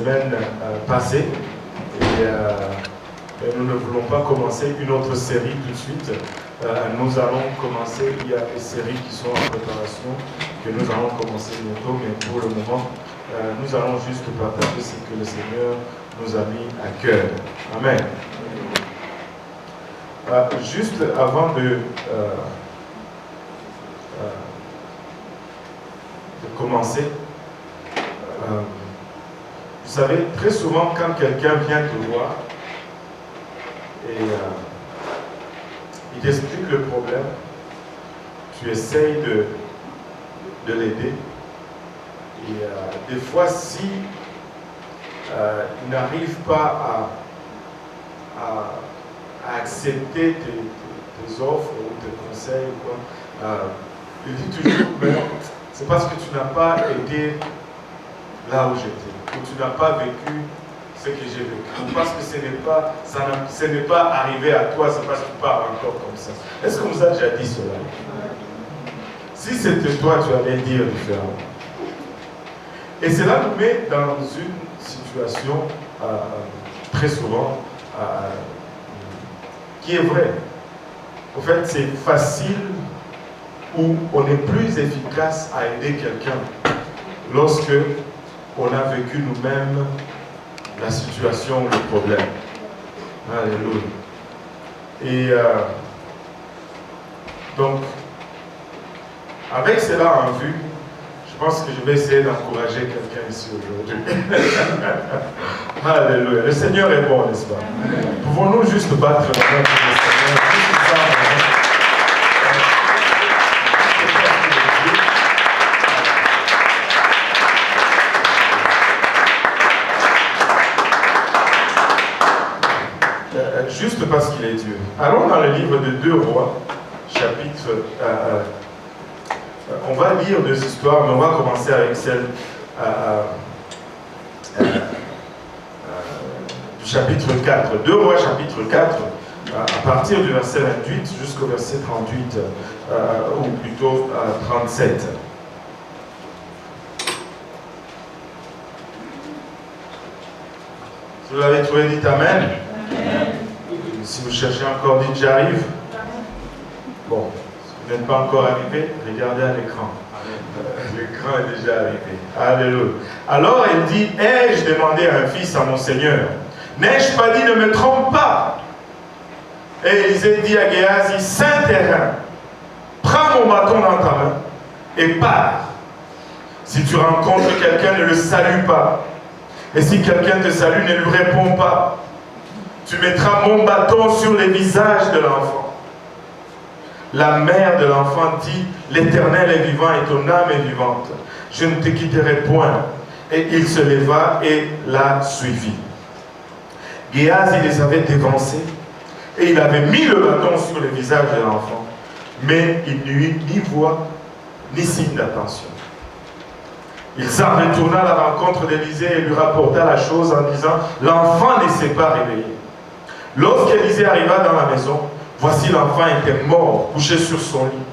Semaine passée et nous ne voulons pas commencer une autre série tout de suite. Nous allons commencer, il y a des séries qui sont en préparation que nous allons commencer bientôt, mais pour le moment nous allons juste partager ce que le Seigneur nous a mis à cœur. Amen. Juste avant de commencer, vous savez, très souvent, quand quelqu'un vient te voir et il t'explique le problème, tu essayes de l'aider. Et des fois, si il n'arrive pas à accepter tes offres ou tes conseils, ou quoi, il dit toujours, mais c'est parce que tu n'as pas été là où j'étais, où tu n'as pas vécu ce que j'ai vécu, parce que ce n'est pas arrivé à toi, c'est parce que tu parles encore comme ça. Est-ce qu'on vous a déjà dit cela? Si c'était toi, tu allais dire différemment. Et cela nous met dans une situation très souvent qui est vraie. En fait, c'est facile ou on est plus efficace à aider quelqu'un lorsque on a vécu nous-mêmes la situation, le problème. Alléluia. Et donc, avec cela en vue, je pense que je vais essayer d'encourager quelqu'un ici aujourd'hui. Alléluia. Le Seigneur est bon, n'est-ce pas? Pouvons-nous juste battre la main pour le Seigneur? Juste parce qu'il est Dieu. Allons dans le livre de 2 Rois, chapitre... on va lire 2 histoires, mais on va commencer avec celle du chapitre 4. 2 Rois, chapitre 4, à partir du verset 28 jusqu'au verset 38, ou plutôt 37. Si vous l'avez trouvé, dites Amen. Si vous cherchez encore, dites j'arrive. Bon, si vous n'êtes pas encore arrivé, regardez à l'écran. L'écran est déjà arrivé. Alléluia. Alors elle dit, ai-je demandé un fils à mon Seigneur? N'ai-je pas dit, ne me trompe pas? Et Élisée dit à Géasi, saint terrain, prends mon bâton dans ta main et pars. Si tu rencontres quelqu'un, ne le salue pas. Et si quelqu'un te salue, ne lui réponds pas. Tu mettras mon bâton sur les visages de l'enfant. La mère de l'enfant dit, l'Éternel est vivant et ton âme est vivante. Je ne te quitterai point. Et il se leva et la suivit. Géasi les avait dévancés et il avait mis le bâton sur les visages de l'enfant. Mais il n'y eut ni voix ni signe d'attention. Il s'en retourna à la rencontre d'Élisée et lui rapporta la chose en disant, l'enfant ne s'est pas réveillé. Lorsqu'Élisée arriva dans la maison, voici l'enfant était mort, couché sur son lit.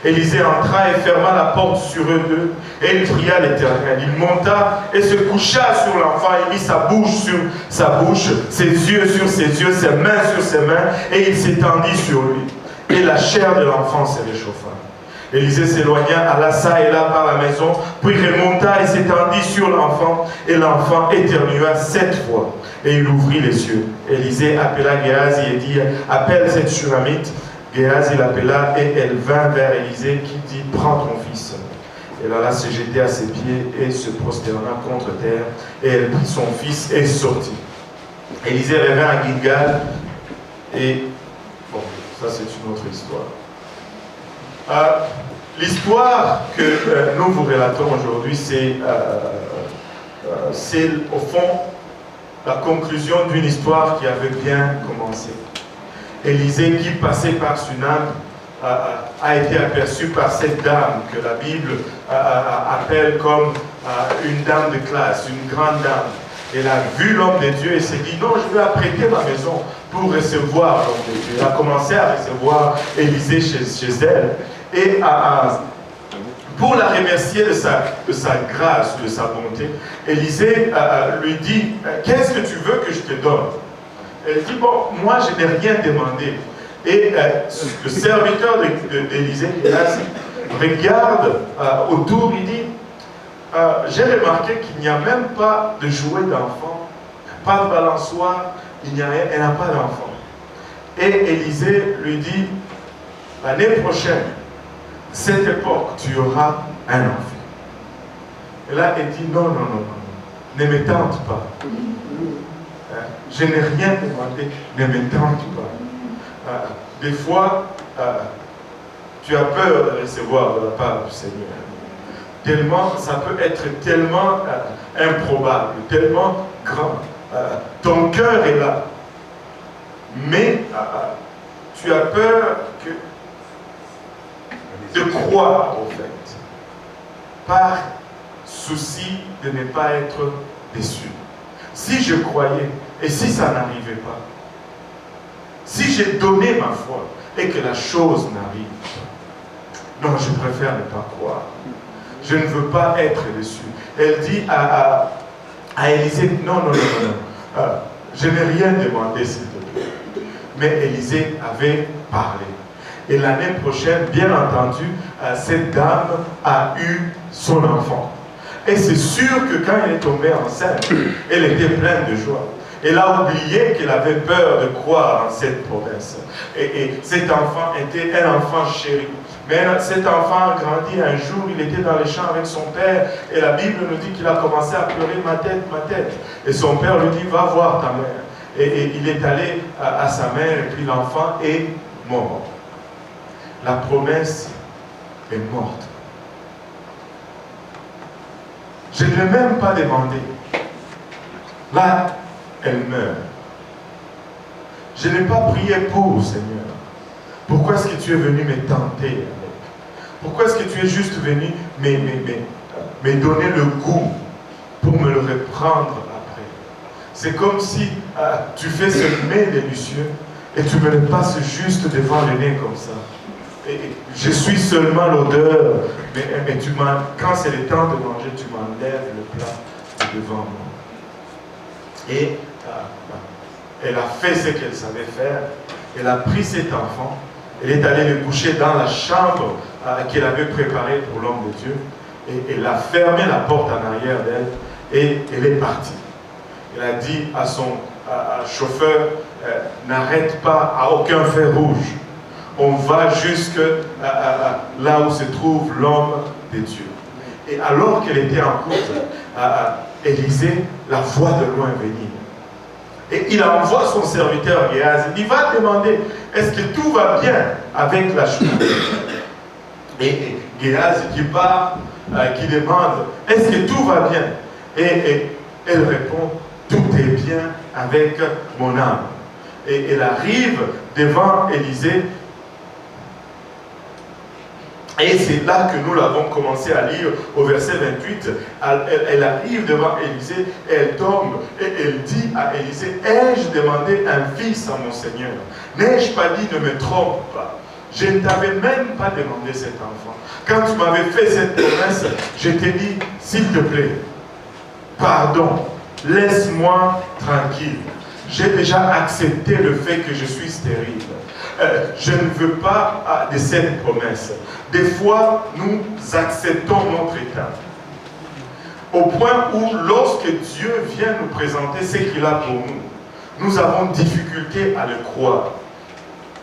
Élisée entra et ferma la porte sur eux deux, et il pria l'Éternel. Il monta et se coucha sur l'enfant, et mit sa bouche sur sa bouche, ses yeux sur ses yeux, ses mains sur ses mains, et il s'étendit sur lui. Et la chair de l'enfant se réchauffa. Élisée s'éloigna, alla ça et là par la maison, puis remonta et s'étendit sur l'enfant, et l'enfant éternua 7 fois. Et il ouvrit les yeux. Élisée appela Géasi et dit, appelle cette Shulamite. Géasi l'appela et elle vint vers Élisée qui dit, prends ton fils. Elle alla se jeter à ses pieds et se prosterna contre terre. Et elle prit son fils et sortit. Élisée revint à Gilgal et... Bon, ça c'est une autre histoire. L'histoire que nous vous relatons aujourd'hui, c'est au fond la conclusion d'une histoire qui avait bien commencé. Élisée, qui passait par Sunam, a été aperçu par cette dame que la Bible appelle comme une dame de classe, une grande dame. Elle a vu l'homme de Dieu et s'est dit, non, je vais apprêter ma maison pour recevoir l'homme de Dieu. Elle a commencé à recevoir Élisée chez elle. Et pour la remercier de sa grâce, de sa bonté, Élisée lui dit, qu'est-ce que tu veux que je te donne? Elle dit, bon, moi je n'ai rien demandé. Et le serviteur d'Élisée, regarde autour, il dit, j'ai remarqué qu'il n'y a même pas de jouet d'enfant, pas de balançoire, il n'y a rien, elle n'a pas d'enfant. Et Élisée lui dit, l'année prochaine, cette époque, tu auras un enfant. Et là, elle dit, non, ne me tente pas. Je n'ai rien demandé, ne me tente pas. Des fois, tu as peur de recevoir de la part du Seigneur. Tellement, ça peut être tellement improbable, tellement grand. Ton cœur est là. Mais tu as peur de croire, au fait, par souci de ne pas être déçu. Si je croyais, et si ça n'arrivait pas, si j'ai donné ma foi, et que la chose n'arrive pas, non, je préfère ne pas croire. Je ne veux pas être déçu. Elle dit à Élisée, non, je n'ai rien demandé, s'il te plaît. Mais Élisée avait parlé. Et l'année prochaine, bien entendu, cette dame a eu son enfant. Et c'est sûr que quand elle est tombée enceinte, elle était pleine de joie. Elle a oublié qu'elle avait peur de croire en cette promesse. Et cet enfant était un enfant chéri. Mais cet enfant a grandi. Un jour, il était dans les champs avec son père. Et la Bible nous dit qu'il a commencé à pleurer, ma tête, ma tête. Et son père lui dit, va voir ta mère. Et il est allé à sa mère, et puis l'enfant est mort. La promesse est morte. Je ne l'ai même pas demandé. Là, elle meurt. Je n'ai pas prié pour, Seigneur. Pourquoi est-ce que tu es venu me tenter avec? Pourquoi est-ce que tu es juste venu me donner le goût pour me le reprendre après? C'est comme si tu fais ce mets délicieux et tu me le passes juste devant le nez comme ça. Et je suis seulement l'odeur, mais quand c'est le temps de manger, tu m'enlèves le plat devant moi. Et elle a fait ce qu'elle savait faire. Elle a pris cet enfant, elle est allée le coucher dans la chambre qu'elle avait préparée pour l'homme de Dieu, et elle a fermé la porte en arrière d'elle, et elle est partie. Elle a dit à son chauffeur, n'arrête pas à aucun feu rouge. On va jusque là où se trouve l'homme de Dieu. Et alors qu'elle était en route, Élisée la voit de loin venir. Et il envoie son serviteur Géhaz. Il va demander, est-ce que tout va bien avec la chose? Et Géhaz qui part, qui demande, est-ce que tout va bien? Et elle répond, tout est bien avec mon âme. Et elle arrive devant Élisée. Et c'est là que nous l'avons commencé à lire au verset 28. Elle arrive devant Élisée, elle tombe et elle dit à Élisée, ai-je demandé un fils à mon Seigneur? N'ai-je pas dit ne me trompe pas? Je ne t'avais même pas demandé cet enfant. Quand tu m'avais fait cette promesse, je t'ai dit, s'il te plaît, pardon, laisse-moi tranquille. J'ai déjà accepté le fait que je suis stérile. Je ne veux pas de cette promesse. Des fois, nous acceptons notre état. Au point où, lorsque Dieu vient nous présenter ce qu'il a pour nous, nous avons difficulté à le croire.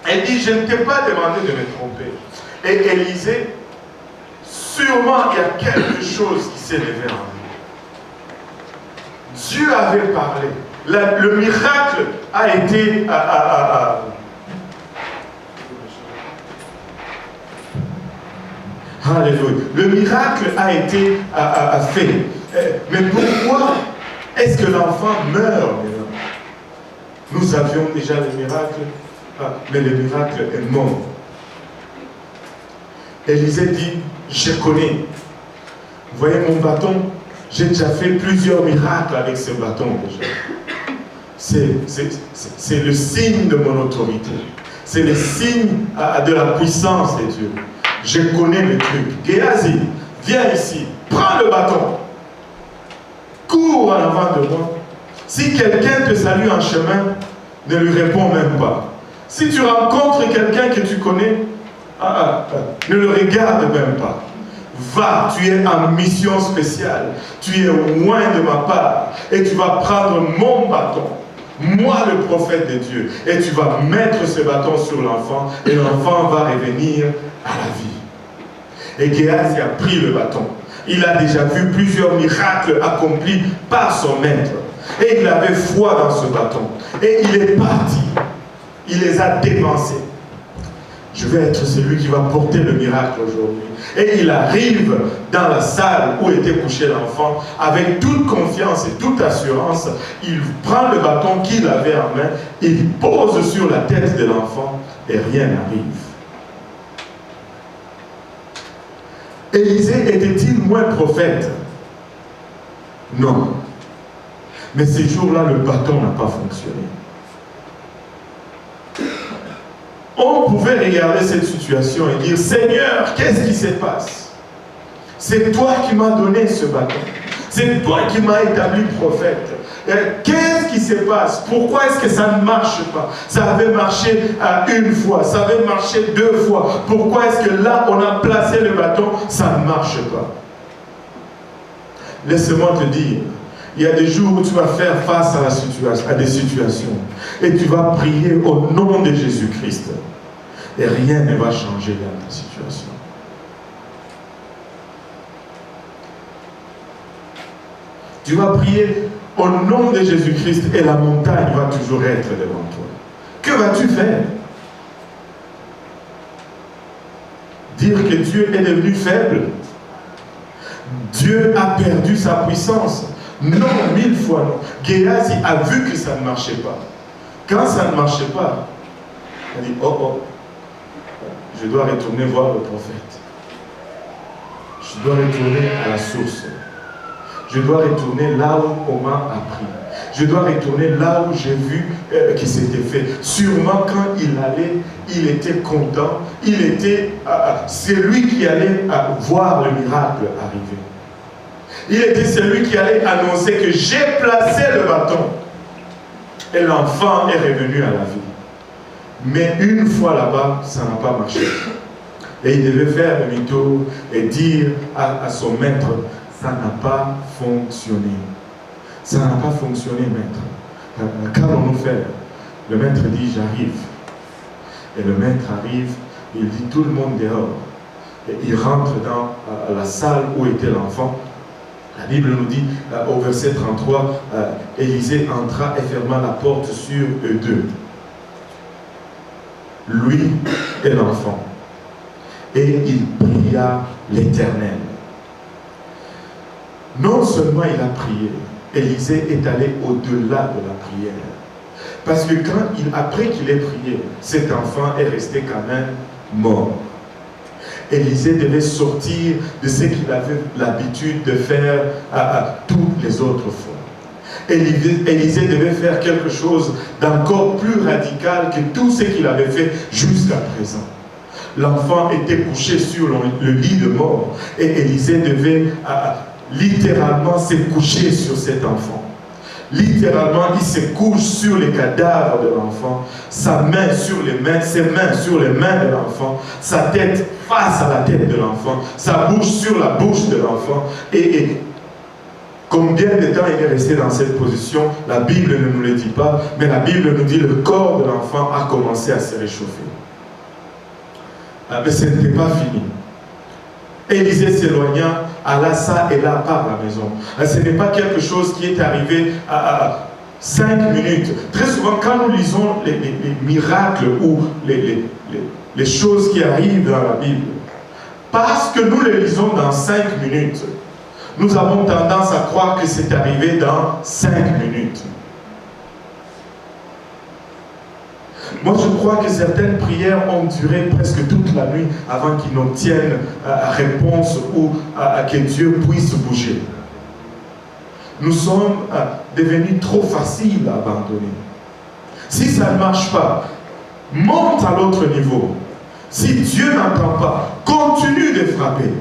Elle dit, je ne t'ai pas demandé de me tromper. Et Élisée, sûrement il y a quelque chose qui s'est levé en lui. Dieu avait parlé. Le miracle a été Alléluia. Le miracle a été fait. Mais pourquoi est-ce que l'enfant meurt maintenant? Nous avions déjà le miracle, mais le miracle est mort. Élisée dit, je connais. Vous voyez mon bâton? J'ai déjà fait plusieurs miracles avec ce bâton déjà. C'est le signe de mon autorité. C'est le signe de la puissance de Dieu. Je connais le truc. Géhaz, viens ici, prends le bâton, cours en avant de moi. Si quelqu'un te salue en chemin, ne lui réponds même pas. Si tu rencontres quelqu'un que tu connais, ne le regarde même pas. Va, tu es en mission spéciale, tu es loin de ma part, et tu vas prendre mon bâton, moi le prophète de Dieu, et tu vas mettre ce bâton sur l'enfant, et l'enfant va revenir à la vie. Et Géasi a pris le bâton. Il a déjà vu plusieurs miracles accomplis par son maître, et il avait foi dans ce bâton, et il est parti, il les a dépensés. Je vais être celui qui va porter le miracle aujourd'hui. Et il arrive dans la salle où était couché l'enfant, avec toute confiance et toute assurance. Il prend le bâton qu'il avait en main, il pose sur la tête de l'enfant et rien n'arrive. Élisée était-il moins prophète? Non. Mais ces jours-là, le bâton n'a pas fonctionné. On pouvait regarder cette situation et dire, Seigneur, qu'est-ce qui se passe? C'est toi qui m'as donné ce bâton. C'est toi qui m'as établi prophète. Qu'est-ce qui se passe? Pourquoi est-ce que ça ne marche pas? Ça avait marché une fois, ça avait marché 2 fois. Pourquoi est-ce que là, on a placé le bâton, ça ne marche pas? Laisse-moi te dire, il y a des jours où tu vas faire face à des situations et tu vas prier au nom de Jésus-Christ et rien ne va changer dans ta situation. Tu vas prier au nom de Jésus-Christ et la montagne va toujours être devant toi. Que vas-tu faire? Dire que Dieu est devenu faible? Dieu a perdu sa puissance? Non, 1000 fois non. Géasi a vu que ça ne marchait pas. Quand ça ne marchait pas, il a dit, oh, je dois retourner voir le prophète. Je dois retourner à la source. Je dois retourner là où on m'a appris. Je dois retourner là où j'ai vu que c'était fait. Sûrement quand il allait, il était content. Il était, c'est lui qui allait voir le miracle arriver. Il était celui qui allait annoncer que j'ai placé le bâton. Et l'enfant est revenu à la vie. Mais une fois là-bas, ça n'a pas marché. Et il devait faire le mytho et dire à son maître, ça n'a pas fonctionné. Ça n'a pas fonctionné, maître. Qu'allons-nous faire? Le maître dit, j'arrive. Et le maître arrive, il dit, tout le monde dehors. Et il rentre dans la salle où était l'enfant. La Bible nous dit, au verset 33, Élisée entra et ferma la porte sur eux deux. Lui et l'enfant. Et il pria l'Éternel. Non seulement il a prié, Élisée est allé au-delà de la prière. Parce que après qu'il ait prié, cet enfant est resté quand même mort. Élisée devait sortir de ce qu'il avait l'habitude de faire à toutes les autres fois. Élisée devait faire quelque chose d'encore plus radical que tout ce qu'il avait fait jusqu'à présent. L'enfant était couché sur le lit de mort et Élisée devait littéralement se coucher sur cet enfant. Littéralement, il se couche sur les cadavres de l'enfant, sa main sur les mains, ses mains sur les mains de l'enfant, sa tête face à la tête de l'enfant, sa bouche sur la bouche de l'enfant. Et combien de temps il est resté dans cette position? La Bible ne nous le dit pas, mais la Bible nous dit que le corps de l'enfant a commencé à se réchauffer. Mais ce n'était pas fini. Élisée s'éloigna, alla ça et là par la maison. Ce n'est pas quelque chose qui est arrivé à 5 minutes. Très souvent, quand nous lisons les miracles ou les choses qui arrivent dans la Bible, parce que nous les lisons dans 5 minutes, nous avons tendance à croire que c'est arrivé dans 5 minutes. Moi, je crois que certaines prières ont duré presque toute la nuit avant qu'ils n'obtiennent réponse ou que Dieu puisse bouger. Nous sommes devenus trop faciles à abandonner. Si ça ne marche pas, monte à l'autre niveau. Si Dieu n'entend pas, continue de frapper.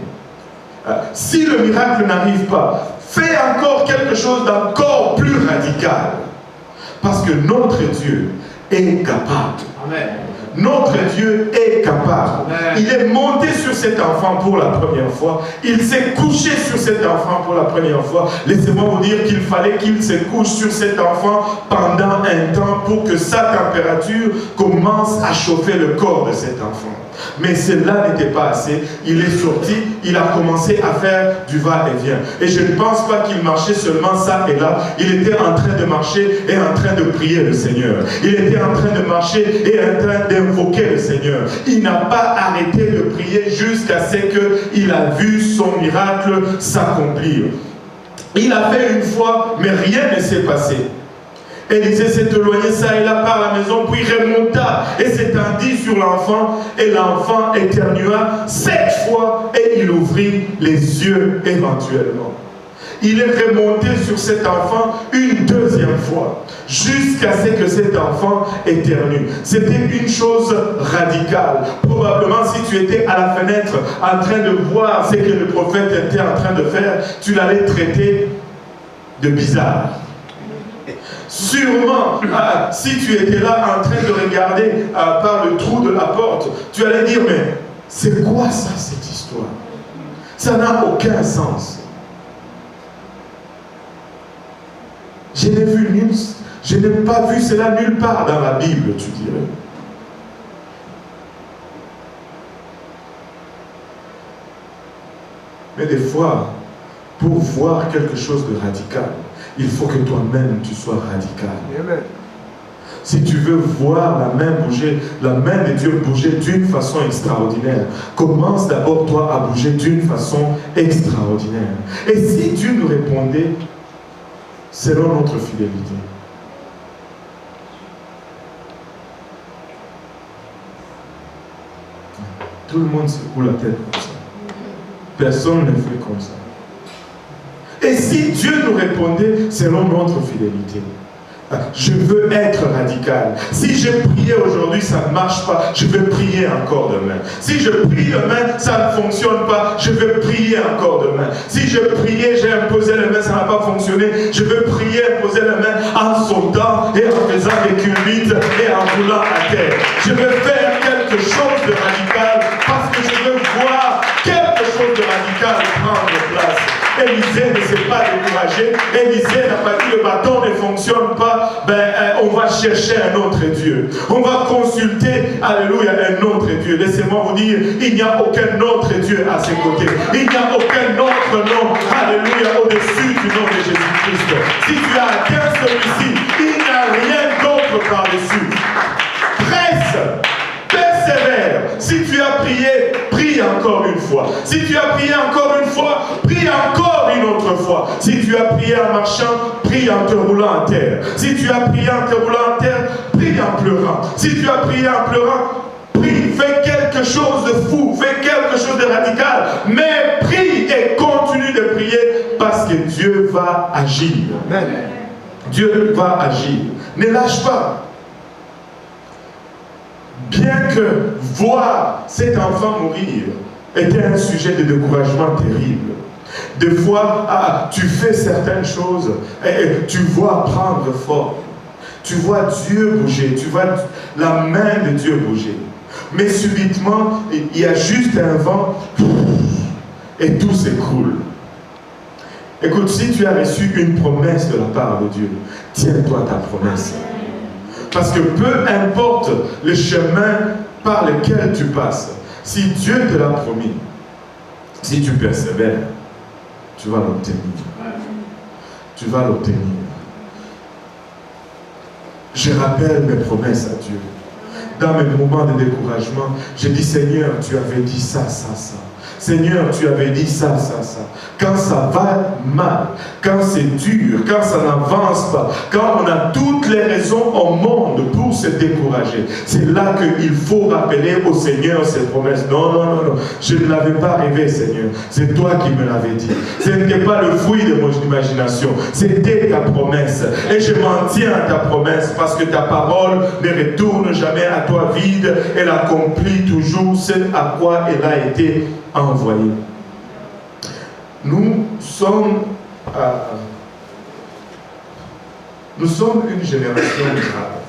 Si le miracle n'arrive pas, fais encore quelque chose d'encore plus radical. Parce que notre Dieu est capable. Amen. Notre Dieu est capable. Amen. Il est monté sur cet enfant pour la première fois. Il s'est couché sur cet enfant pour la première fois. Laissez-moi vous dire qu'il fallait qu'il se couche sur cet enfant pendant un temps pour que sa température commence à chauffer le corps de cet enfant. Mais cela n'était pas assez. Il est sorti, il a commencé à faire du va-et-vient. Et je ne pense pas qu'il marchait seulement ça et là. Il était en train de marcher et en train de prier le Seigneur. Il était en train de marcher et en train d'invoquer le Seigneur. Il n'a pas arrêté de prier jusqu'à ce qu'il a vu son miracle s'accomplir. Il a fait une fois, mais rien ne s'est passé. Élisée s'est éloigné ça et là par la maison, puis remonta et s'étendit sur l'enfant, et l'enfant éternua 7 fois et il ouvrit les yeux éventuellement. Il est remonté sur cet enfant une deuxième fois, jusqu'à ce que cet enfant éternue. C'était une chose radicale. Probablement, si tu étais à la fenêtre en train de voir ce que le prophète était en train de faire, tu l'allais traiter de bizarre. Sûrement, si tu étais là en train de regarder par le trou de la porte, tu allais dire, mais c'est quoi ça, cette histoire? Ça n'a aucun sens. Je n'ai pas vu cela nulle part dans la Bible, tu dirais. Mais des fois, pour voir quelque chose de radical, il faut que toi-même tu sois radical. Amen. Si tu veux voir la main bouger, la main de Dieu bouger d'une façon extraordinaire, commence d'abord toi à bouger d'une façon extraordinaire. Et si Dieu nous répondait selon notre fidélité, tout le monde secoue la tête comme ça. Personne ne fait comme ça. Et si Dieu nous répondait selon notre fidélité, je veux être radical. Si je priais aujourd'hui, ça ne marche pas, je vais prier encore demain. Si je prie demain, ça ne fonctionne pas, je vais prier encore demain. Si je priais, j'ai imposé les mains, ça n'a pas fonctionné, je vais prier, imposer les mains en sautant et en faisant des culbutes et en roulant à terre. Je vais faire quelque chose de radical parce que je veux voir quelque chose de radical prendre place. Élisée ne s'est pas découragé. Élisée n'a pas dit le bâton ne fonctionne pas, on va chercher un autre Dieu. On va consulter, alléluia, un autre Dieu. Laissez-moi vous dire, il n'y a aucun autre Dieu à ses côtés. Il n'y a aucun autre nom, alléluia, au-dessus du nom de Jésus-Christ. Si tu as atteint celui-ci, il n'y a rien d'autre par-dessus. Presse. Persévère. Si tu as prié, prie encore une fois. Si tu as prié encore une fois, prie encore une autre fois. Si tu as prié en marchant, prie en te roulant en terre. Si tu as prié en te roulant en terre, prie en pleurant. Si tu as prié en pleurant, prie. Fais quelque chose de fou, fais quelque chose de radical. Mais prie et continue de prier parce que Dieu va agir. Amen. Dieu va agir. Ne lâche pas. Bien que voir cet enfant mourir était un sujet de découragement terrible. Des fois, tu fais certaines choses et tu vois prendre forme. Tu vois Dieu bouger, tu vois la main de Dieu bouger. Mais subitement, il y a juste un vent et tout s'écroule. Écoute, si tu as reçu une promesse de la part de Dieu, tiens-toi à ta promesse. Parce que peu importe le chemin par lequel tu passes, si Dieu te l'a promis, si tu persévères, tu vas l'obtenir. Tu vas l'obtenir. Je rappelle mes promesses à Dieu. Dans mes moments de découragement, je dis Seigneur, tu avais dit ça, ça, ça. Seigneur, tu avais dit ça, ça, ça. Quand ça va mal, quand c'est dur, quand ça n'avance pas, quand on a toutes les raisons au monde pour se décourager, c'est là qu'il faut rappeler au Seigneur ses promesses. Non, non, non, non, je ne l'avais pas rêvé, Seigneur. C'est toi qui me l'avais dit. Ce n'était pas le fruit de mon imagination, c'était ta promesse. Et je m'en tiens à ta promesse parce que ta parole ne retourne jamais à toi vide. Elle accomplit toujours ce à quoi elle a été envoyée. nous sommes une génération grave.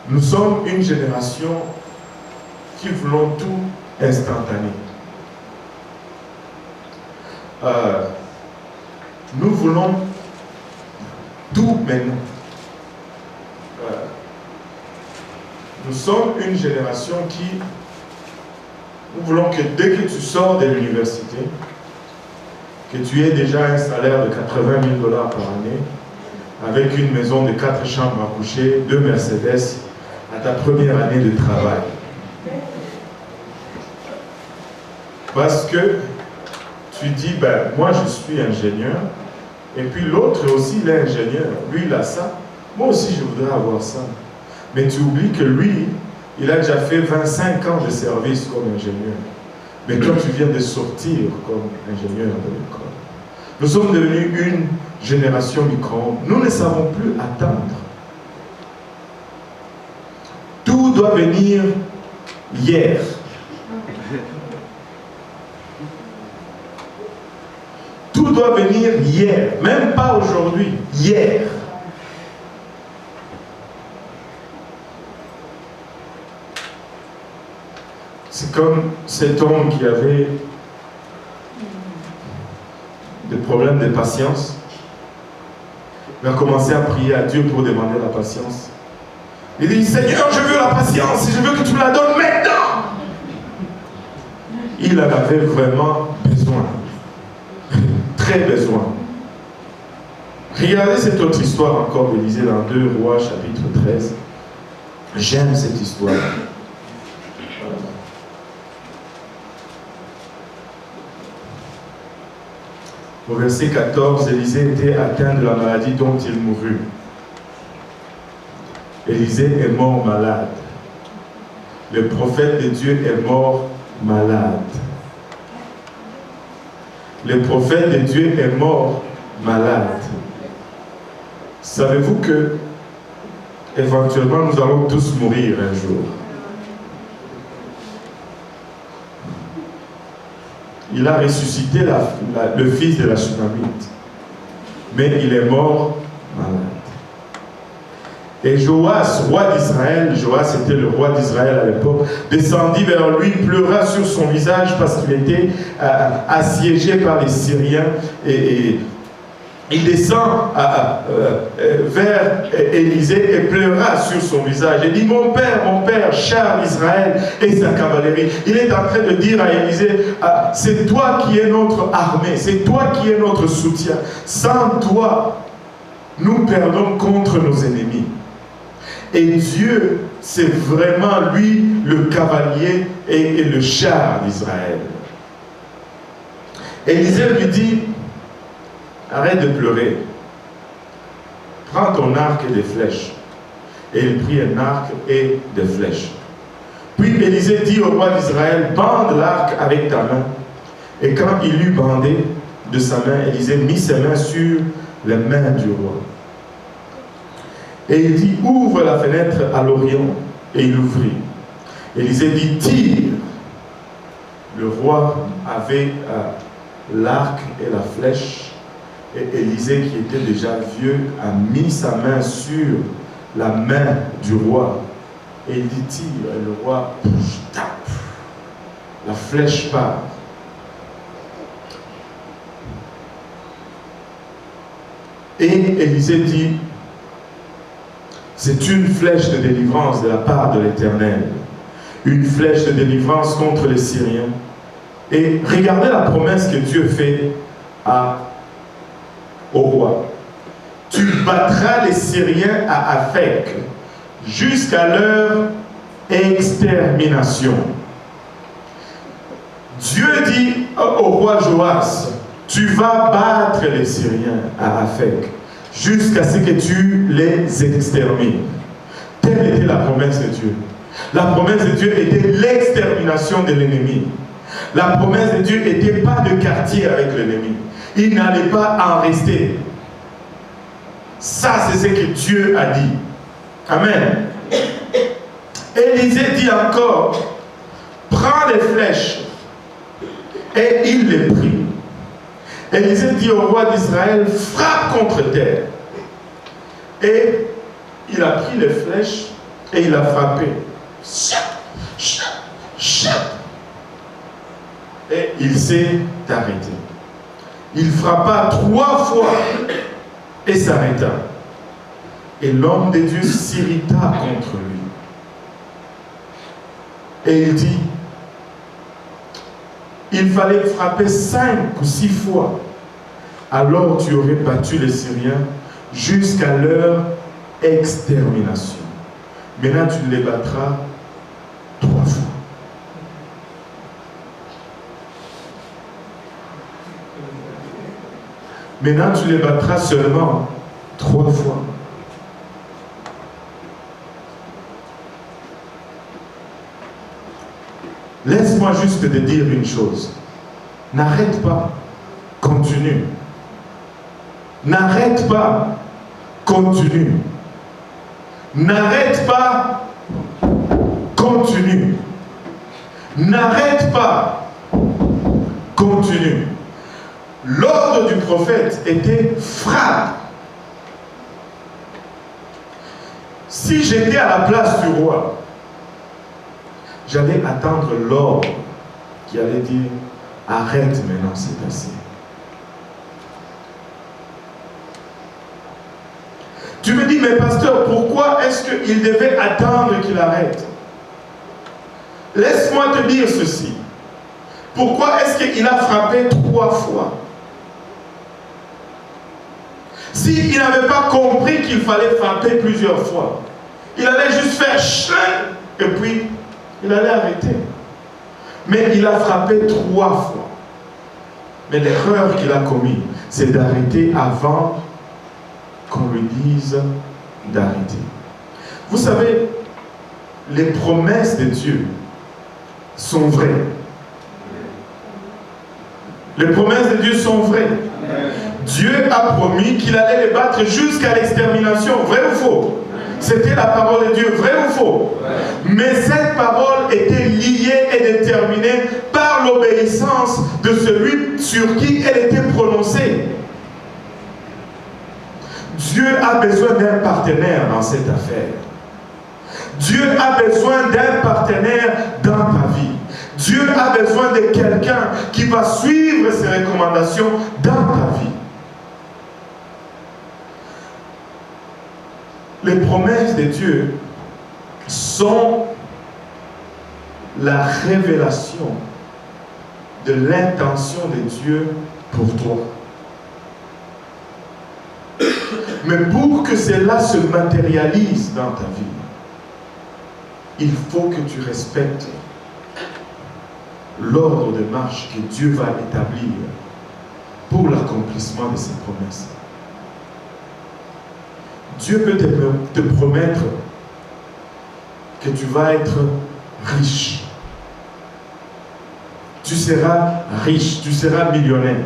Nous sommes une génération qui voulons tout instantané. Nous voulons tout maintenant. Nous sommes une génération qui, nous voulons que dès que tu sors de l'université, que tu aies déjà un salaire de 80 000 $ par année, avec une maison de 4 chambres à coucher, 2 Mercedes, à ta première année de travail. Parce que tu dis, ben, moi je suis ingénieur, et puis l'autre aussi il est ingénieur, lui il a ça, moi aussi je voudrais avoir ça. Mais tu oublies que lui, il a déjà fait 25 ans de service comme ingénieur. Mais toi tu viens de sortir comme ingénieur de l'école. Nous sommes devenus une génération micro-ondes. Nous ne savons plus attendre. Tout doit venir hier. Tout doit venir hier, même pas aujourd'hui, hier. C'est comme cet homme qui avait des problèmes de patience. Il a commencé à prier à Dieu pour demander la patience. Il dit, Seigneur, je veux la patience et je veux que tu me la donnes maintenant. Il en avait vraiment besoin. Très besoin. Regardez cette autre histoire encore d'Élisée dans 2 Rois chapitre 13. J'aime cette histoire. Au verset 14, Élisée était atteint de la maladie dont il mourut. Élisée est mort malade. Le prophète de Dieu est mort malade. Le prophète de Dieu est mort malade. Savez-vous que éventuellement nous allons tous mourir un jour? Il a ressuscité le fils de la Shunamite, mais il est mort malade. Et Joas, roi d'Israël, Joas était le roi d'Israël à l'époque, descendit vers lui, pleura sur son visage parce qu'il était assiégé par les Syriens. Et il descend vers Élisée et pleura sur son visage. Il dit, mon père, char d'Israël et sa cavalerie. Il est en train de dire à Élisée, c'est toi qui es notre armée, c'est toi qui es notre soutien. Sans toi, nous perdons contre nos ennemis. Et Dieu, c'est vraiment lui le cavalier et le char d'Israël. Élisée lui dit, arrête de pleurer, prends ton arc et des flèches. Et il prit un arc et des flèches. Puis Élisée dit au roi d'Israël, bande l'arc avec ta main. Et quand il eut bandé de sa main, Élisée mit ses mains sur les mains du roi. Et il dit, ouvre la fenêtre à l'Orient. Et il ouvrit. Élisée dit, tire. Le roi avait l'arc et la flèche. Et Élisée, qui était déjà vieux, a mis sa main sur la main du roi. Et il dit, tire. Et le roi tape. La flèche part. Et Élisée dit, c'est une flèche de délivrance de la part de l'Éternel. Une flèche de délivrance contre les Syriens. Et regardez la promesse que Dieu fait au roi. Tu battras les Syriens à Aphek jusqu'à leur extermination. Dieu dit au roi Joas, tu vas battre les Syriens à Aphek jusqu'à ce que tu les extermines. Telle était la promesse de Dieu. La promesse de Dieu était l'extermination de l'ennemi. La promesse de Dieu n'était pas de quartier avec l'ennemi. Il n'allait pas en rester. Ça, c'est ce que Dieu a dit. Amen. Élisée dit encore, prends les flèches Et il les prit. Élisée dit au roi d'Israël, frappe contre terre. Et il a pris les flèches et il a frappé. Et il s'est arrêté. Il frappa 3 fois et s'arrêta. Et l'homme de Dieu s'irrita contre lui. Et il dit, il fallait frapper 5 ou 6 fois. Alors tu aurais battu les Syriens jusqu'à leur extermination. Maintenant tu les battras 3 fois. Maintenant tu les battras seulement 3 fois. Laisse-moi juste te dire une chose. N'arrête pas. Continue. N'arrête pas. Continue. N'arrête pas. Continue. N'arrête pas. Continue. L'ordre du prophète était frappe. Si j'étais à la place du roi, j'allais attendre l'ordre qui allait dire arrête maintenant, c'est assez. Tu me dis, mais pasteur, pourquoi est-ce qu'il devait attendre qu'il arrête? Laisse-moi te dire ceci. Pourquoi est-ce qu'il a frappé 3 fois? S'il n'avait pas compris qu'il fallait frapper plusieurs fois, il allait juste faire chien et puis il allait arrêter. Mais il a frappé 3 fois. Mais l'erreur qu'il a commise, c'est d'arrêter avant qu'on lui dise d'arrêter. Vous savez, les promesses de Dieu sont vraies. Les promesses de Dieu sont vraies. Dieu a promis qu'il allait les battre jusqu'à l'extermination. Vrai ou faux? C'était la parole de Dieu. Vrai ou faux? Mais cette parole était liée et déterminée par l'obéissance de celui sur qui elle était prononcée. Dieu a besoin d'un partenaire dans cette affaire. Dieu a besoin d'un partenaire dans ta vie. Dieu a besoin de quelqu'un qui va suivre ses recommandations dans ta vie. Les promesses de Dieu sont la révélation de l'intention de Dieu pour toi. Mais pour que cela se matérialise dans ta vie, il faut que tu respectes l'ordre de marche que Dieu va établir pour l'accomplissement de ses promesses. Dieu peut te promettre que tu vas être riche. Tu seras riche, tu seras millionnaire.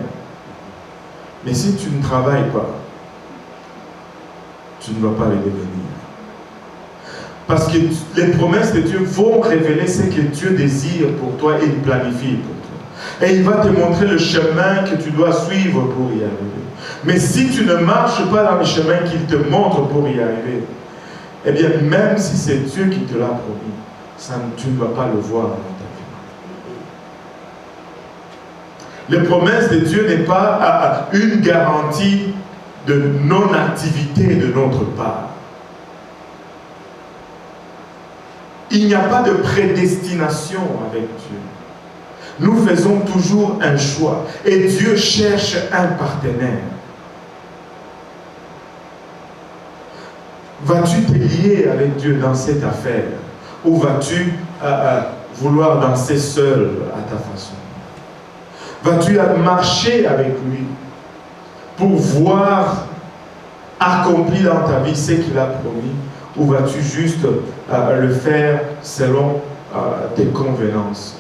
Mais si tu ne travailles pas, tu ne vas pas le devenir. Parce que les promesses de Dieu vont révéler ce que Dieu désire pour toi et il planifie pour toi. Et il va te montrer le chemin que tu dois suivre pour y arriver. Mais si tu ne marches pas dans le chemin qu'il te montre pour y arriver, eh bien, même si c'est Dieu qui te l'a promis, tu ne vas pas le voir dans ta vie. Les promesses de Dieu n'est pas une garantie de non-activité de notre part. Il n'y a pas de prédestination avec Dieu. Nous faisons toujours un choix. Et Dieu cherche un partenaire. Vas-tu te lier avec Dieu dans cette affaire? Ou vas-tu vouloir danser seul à ta façon? Vas-tu marcher avec lui pour voir accompli dans ta vie ce qu'il a promis? Ou vas-tu juste le faire selon tes convenances?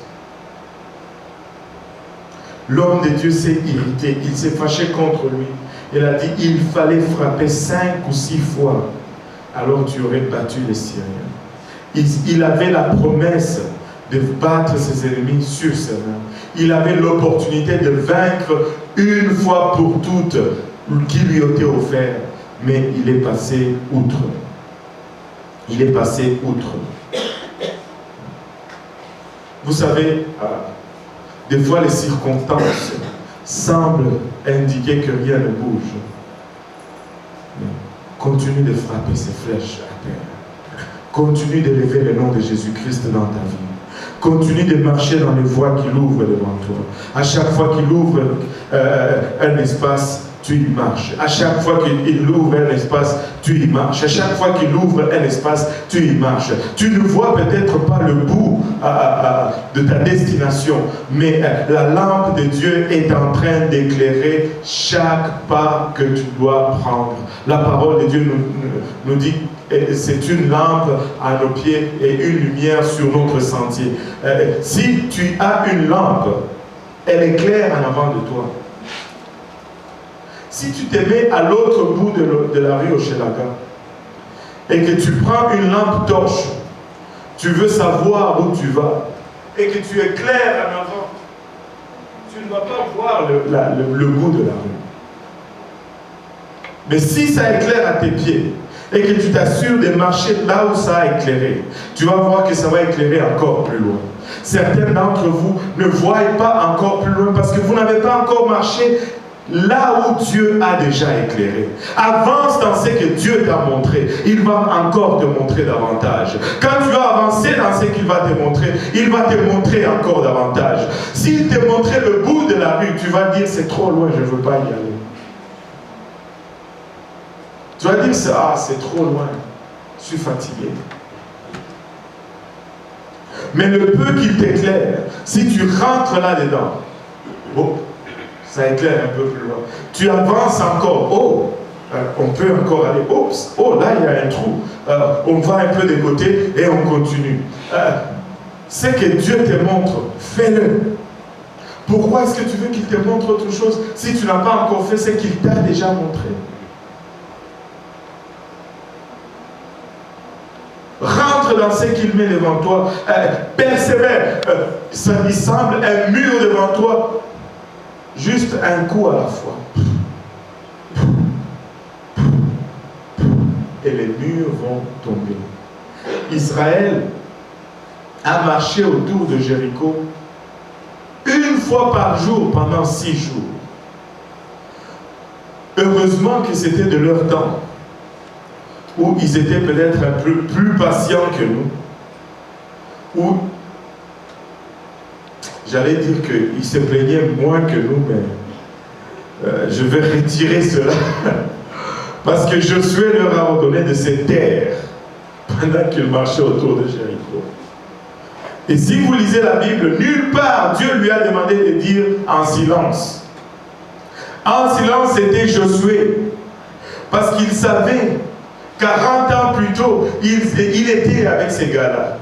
L'homme de Dieu s'est irrité, il s'est fâché contre lui. Il a dit, il fallait frapper 5 ou 6 fois. Alors tu aurais battu les Syriens. Il avait la promesse de battre ses ennemis sur ses mains. il avait l'opportunité de vaincre une fois pour toutes qui lui était offert. Mais il est passé outre. Il est passé outre. Vous savez, des fois les circonstances semblent indiquer que rien ne bouge. Mais continue de frapper ces flèches à terre. Continue d'élever le nom de Jésus-Christ dans ta vie. Continue de marcher dans les voies qu'il ouvre devant toi. À chaque fois qu'il ouvre un espace, tu y marches. À chaque fois qu'il ouvre un espace, tu y marches. À chaque fois qu'il ouvre un espace, tu y marches. Tu ne vois peut-être pas le bout de ta destination, mais la lampe de Dieu est en train d'éclairer chaque pas que tu dois prendre. La parole de Dieu nous dit que c'est une lampe à nos pieds et une lumière sur notre sentier. Si tu as une lampe, elle éclaire en avant de toi. Si tu te mets à l'autre bout de la rue au Hochelaga et que tu prends une lampe torche, tu veux savoir où tu vas et que tu éclaires en avant, tu ne vas pas voir le bout de la rue. Mais si ça éclaire à tes pieds et que tu t'assures de marcher là où ça a éclairé, tu vas voir que ça va éclairer encore plus loin. Certains d'entre vous ne voient pas encore plus loin parce que vous n'avez pas encore marché là où Dieu a déjà éclairé. Avance dans ce que Dieu t'a montré. Il va encore te montrer davantage. Quand tu vas avancer dans ce qu'il va te montrer, il va te montrer encore davantage. S'il te montrait le bout de la rue, tu vas dire c'est trop loin, je ne veux pas y aller. Tu vas dire c'est trop loin, je suis fatigué. Mais le peu qu'il t'éclaire, si tu rentres là-dedans, ça éclaire un peu plus loin. Tu avances encore. On peut encore aller. Là, il y a un trou. On va un peu de côté et on continue. Ce que Dieu te montre, fais-le. Pourquoi est-ce que tu veux qu'il te montre autre chose si tu n'as pas encore fait ce qu'il t'a déjà montré? Rentre dans ce qu'il met devant toi. Persévère. Ça lui semble un mur devant toi. Juste un coup à la fois. Et les murs vont tomber. Israël a marché autour de Jéricho une fois par jour pendant 6 jours. Heureusement que c'était de leur temps, où ils étaient peut-être un peu plus patients que nous, où j'allais dire qu'ils se plaignaient moins que nous, mais je vais retirer cela. Parce que Josué leur a ordonné de se taire pendant qu'ils marchaient autour de Jéricho. Et si vous lisez la Bible, nulle part Dieu lui a demandé de dire en silence. En silence, c'était Josué. Parce qu'il savait, 40 ans plus tôt, il était avec ces gars-là.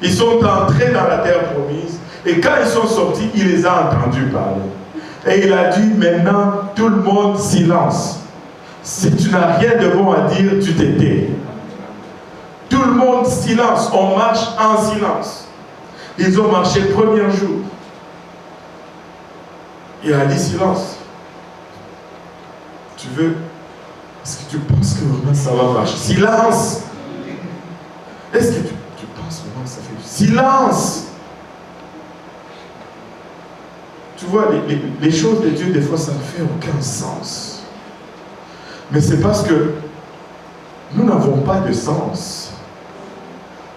Ils sont entrés dans la terre promise. Et quand ils sont sortis, il les a entendus parler. Et il a dit, maintenant, tout le monde, silence. Si tu n'as rien de bon à dire, tu t'étais. Tout le monde, silence. On marche en silence. Ils ont marché le premier jour. Il a dit silence. Tu veux? Est-ce que tu penses que vraiment ça va marcher? Silence. Est-ce que tu penses vraiment que ça fait du silence? Tu vois, les choses de Dieu, des fois, ça ne fait aucun sens. Mais c'est parce que nous n'avons pas de sens.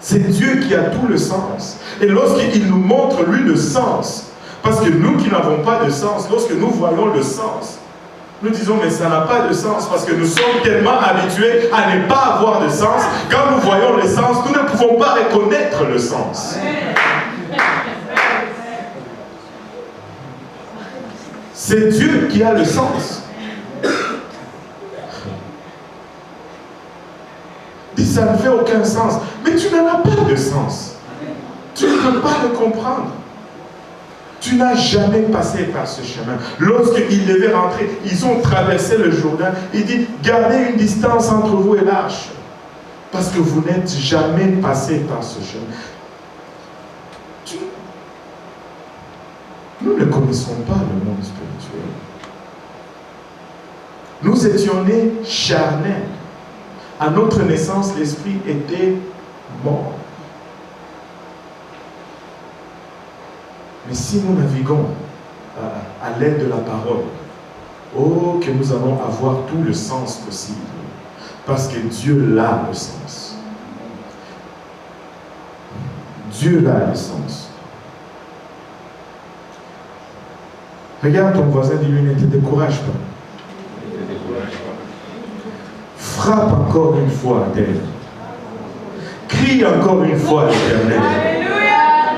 C'est Dieu qui a tout le sens. Et lorsqu'il nous montre, lui, le sens, parce que nous qui n'avons pas de sens, lorsque nous voyons le sens, nous disons, mais ça n'a pas de sens, parce que nous sommes tellement habitués à ne pas avoir de sens. Quand nous voyons le sens, nous ne pouvons pas reconnaître le sens. C'est Dieu qui a le sens. Dis, ça ne fait aucun sens. Mais tu n'en as pas de sens. Tu ne peux pas le comprendre. Tu n'as jamais passé par ce chemin. Lorsqu'ils devaient rentrer, ils ont traversé le Jourdain. Il dit, gardez une distance entre vous et l'arche. Parce que vous n'êtes jamais passé par ce chemin. Nous ne connaissons pas le monde spirituel. Nous étions nés charnels. À notre naissance, l'esprit était mort. Mais si nous naviguons à l'aide de la parole, oh, que nous allons avoir tout le sens possible. Parce que Dieu a le sens. Dieu a le sens. Regarde ton voisin, dis-lui, ne te décourage pas. Frappe encore une fois à terre. Crie encore une fois à l'Éternel.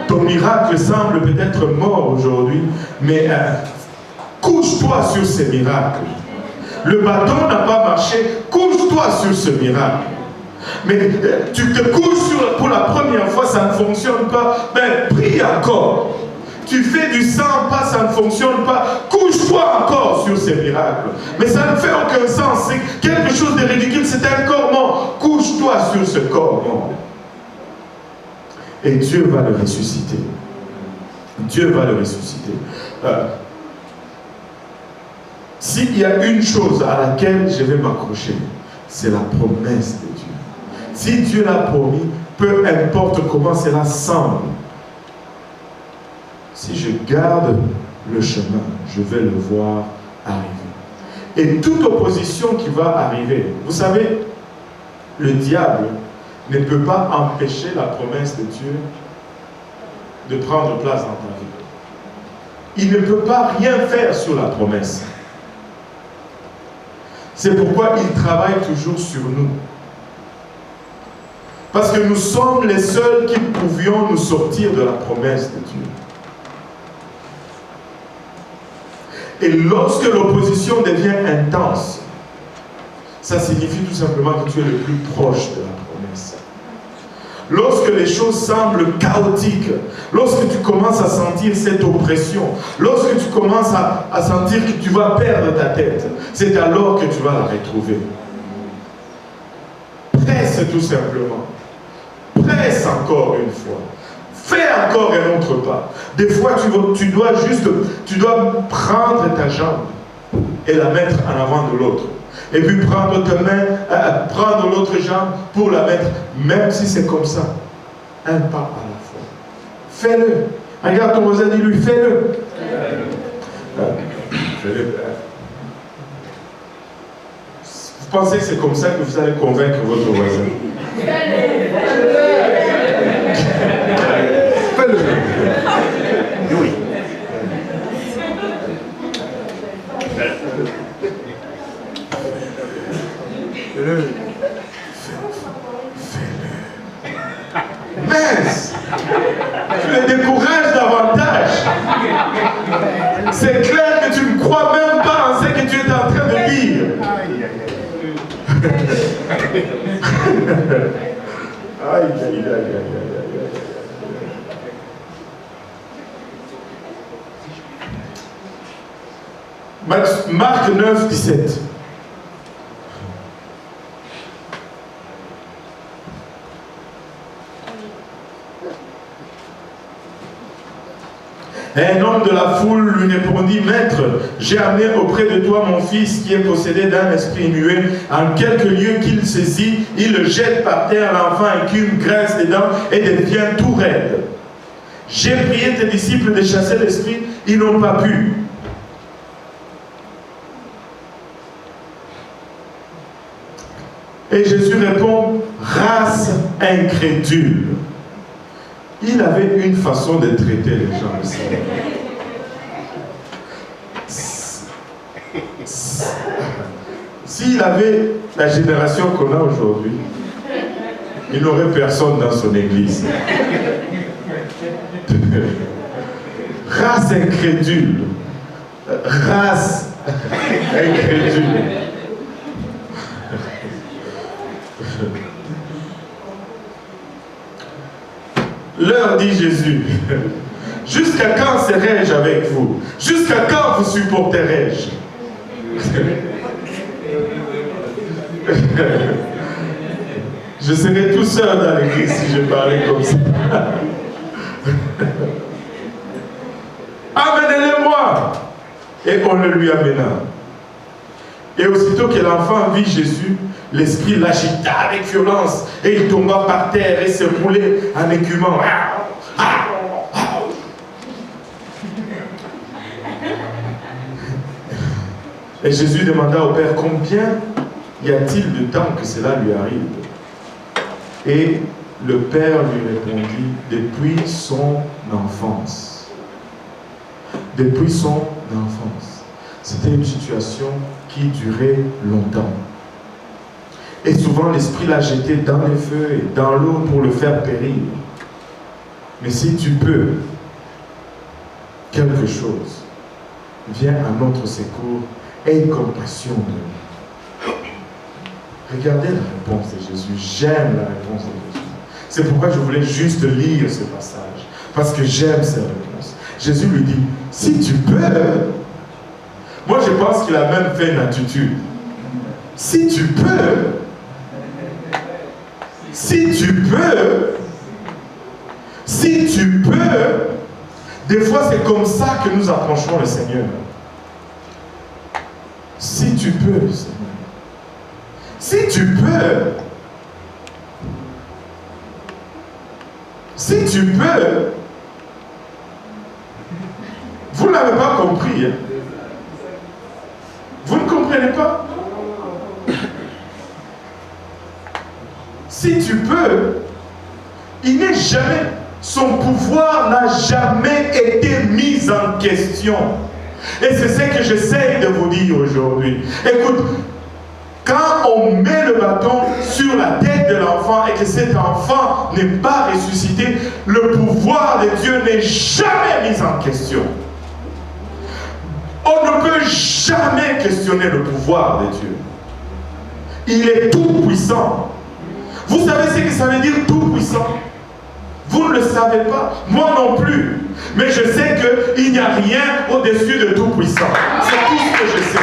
Ton miracle semble peut-être mort aujourd'hui, mais couche-toi sur ces miracles. Le bâton n'a pas marché, couche-toi sur ce miracle. Mais tu te couches pour la première fois, ça ne fonctionne pas, ben prie encore. Tu fais du sang, pas, ça ne fonctionne pas. Couche-toi encore sur ces miracles. Mais ça ne fait aucun sens. C'est quelque chose de ridicule. C'est un corps mort. Couche-toi sur ce corps mort. Et Dieu va le ressusciter. Dieu va le ressusciter. S'il y a une chose à laquelle je vais m'accrocher, c'est la promesse de Dieu. Si Dieu l'a promis, peu importe comment cela semble, si je garde le chemin, je vais le voir arriver. Et toute opposition qui va arriver, vous savez, le diable ne peut pas empêcher la promesse de Dieu de prendre place dans ta vie. Il ne peut pas rien faire sur la promesse. C'est pourquoi il travaille toujours sur nous. Parce que nous sommes les seuls qui pouvions nous sortir de la promesse de Dieu. Et lorsque l'opposition devient intense, ça signifie tout simplement que tu es le plus proche de la promesse. Lorsque les choses semblent chaotiques, lorsque tu commences à sentir cette oppression, lorsque tu commences à sentir que tu vas perdre ta tête, c'est alors que tu vas la retrouver. Presse tout simplement. Presse encore une fois. Fais encore un autre pas. Des fois, tu dois prendre ta jambe et la mettre en avant de l'autre. Et puis prendre ta main, prendre l'autre jambe pour la mettre, même si c'est comme ça. Un pas à la fois. Fais-le. Regarde ton voisin, dis-lui, fais-le. Fais-le. Vous pensez que c'est comme ça que vous allez convaincre votre voisin? Fais-le. Oui. Fais-le. Mince! Tu le décourages davantage. C'est clair que tu ne crois même pas en ce que tu es en train de dire. Aïe, aïe, aïe, aïe, aïe. Marc 9, 17. Un homme de la foule lui répondit, Maître, j'ai amené auprès de toi mon fils qui est possédé d'un esprit muet. En quelques lieux qu'il saisit, il le jette par terre, l'enfant écume, graisse les dents et devient tout raide. J'ai prié tes disciples de chasser l'esprit, ils n'ont pas pu. Et Jésus répond, race incrédule. Il avait une façon de traiter les gens ici. S'il avait la génération qu'on a aujourd'hui, il n'aurait personne dans son église. Race incrédule. Race incrédule. Leur dit Jésus, jusqu'à quand serai-je avec vous? Jusqu'à quand vous supporterai-je? Je serais tout seul dans l'église si je parlais comme ça. Amenez-les Et on le lui amena. Et aussitôt que l'enfant vit Jésus, l'esprit l'agita avec violence et il tomba par terre et se roulait en écumant. Et Jésus demanda au Père, combien y a-t-il de temps que cela lui arrive? Et le Père lui répondit, depuis son enfance. Depuis son enfance. C'était une situation qui durait longtemps. Et souvent, l'esprit l'a jeté dans les feux et dans l'eau pour le faire périr. Mais si tu peux, quelque chose, viens à notre secours, aie compassion de nous. Regardez la réponse de Jésus. J'aime la réponse de Jésus. C'est pourquoi je voulais juste lire ce passage. Parce que j'aime cette réponse. Jésus lui dit, si tu peux, moi je pense qu'il a même fait une attitude. Si tu peux, si tu peux, si tu peux, des fois c'est comme ça que nous approchons le Seigneur. Si tu peux, Seigneur. Si tu peux, si tu peux, vous n'avez pas compris. Hein? Vous ne comprenez pas? Si tu peux, il n'est jamais, son pouvoir n'a jamais été mis en question. Et c'est ce que j'essaie de vous dire aujourd'hui. Écoute, quand on met le bâton sur la tête de l'enfant et que cet enfant n'est pas ressuscité, le pouvoir de Dieu n'est jamais mis en question. On ne peut jamais questionner le pouvoir de Dieu. Il est tout puissant. Vous savez ce que ça veut dire tout puissant? Vous ne le savez pas, moi non plus. Mais je sais qu'il n'y a rien au-dessus de tout puissant. C'est tout ce que je sais.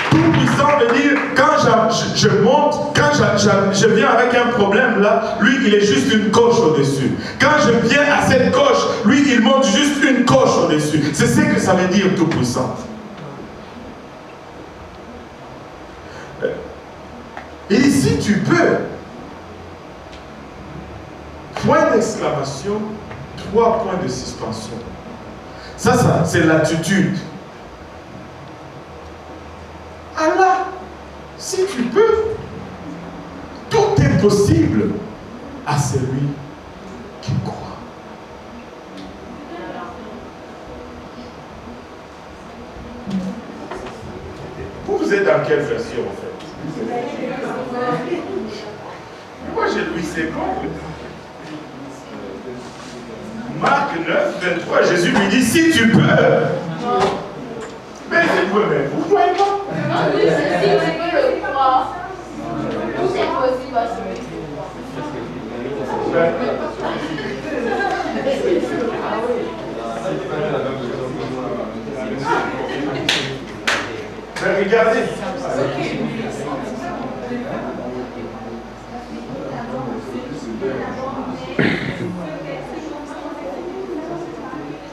Tout puissant veut dire, quand je monte, quand je viens avec un problème là, lui il est juste une coche au-dessus. Quand je viens à cette coche, lui il monte juste une coche au-dessus. C'est ce que ça veut dire tout puissant. Et si tu peux, point d'exclamation, 3 points de suspension. Ça c'est l'attitude. Allah, si tu peux, tout est possible à celui qui croit. Vous êtes dans quelle version en fait? Moi j'ai Louis II. Marc 9, 23, Jésus lui dit, si tu peux. Mais vous ne voyez pas? Non, oui, si tu peux le croire. Tout est possible à celui qui croit. Mais regardez.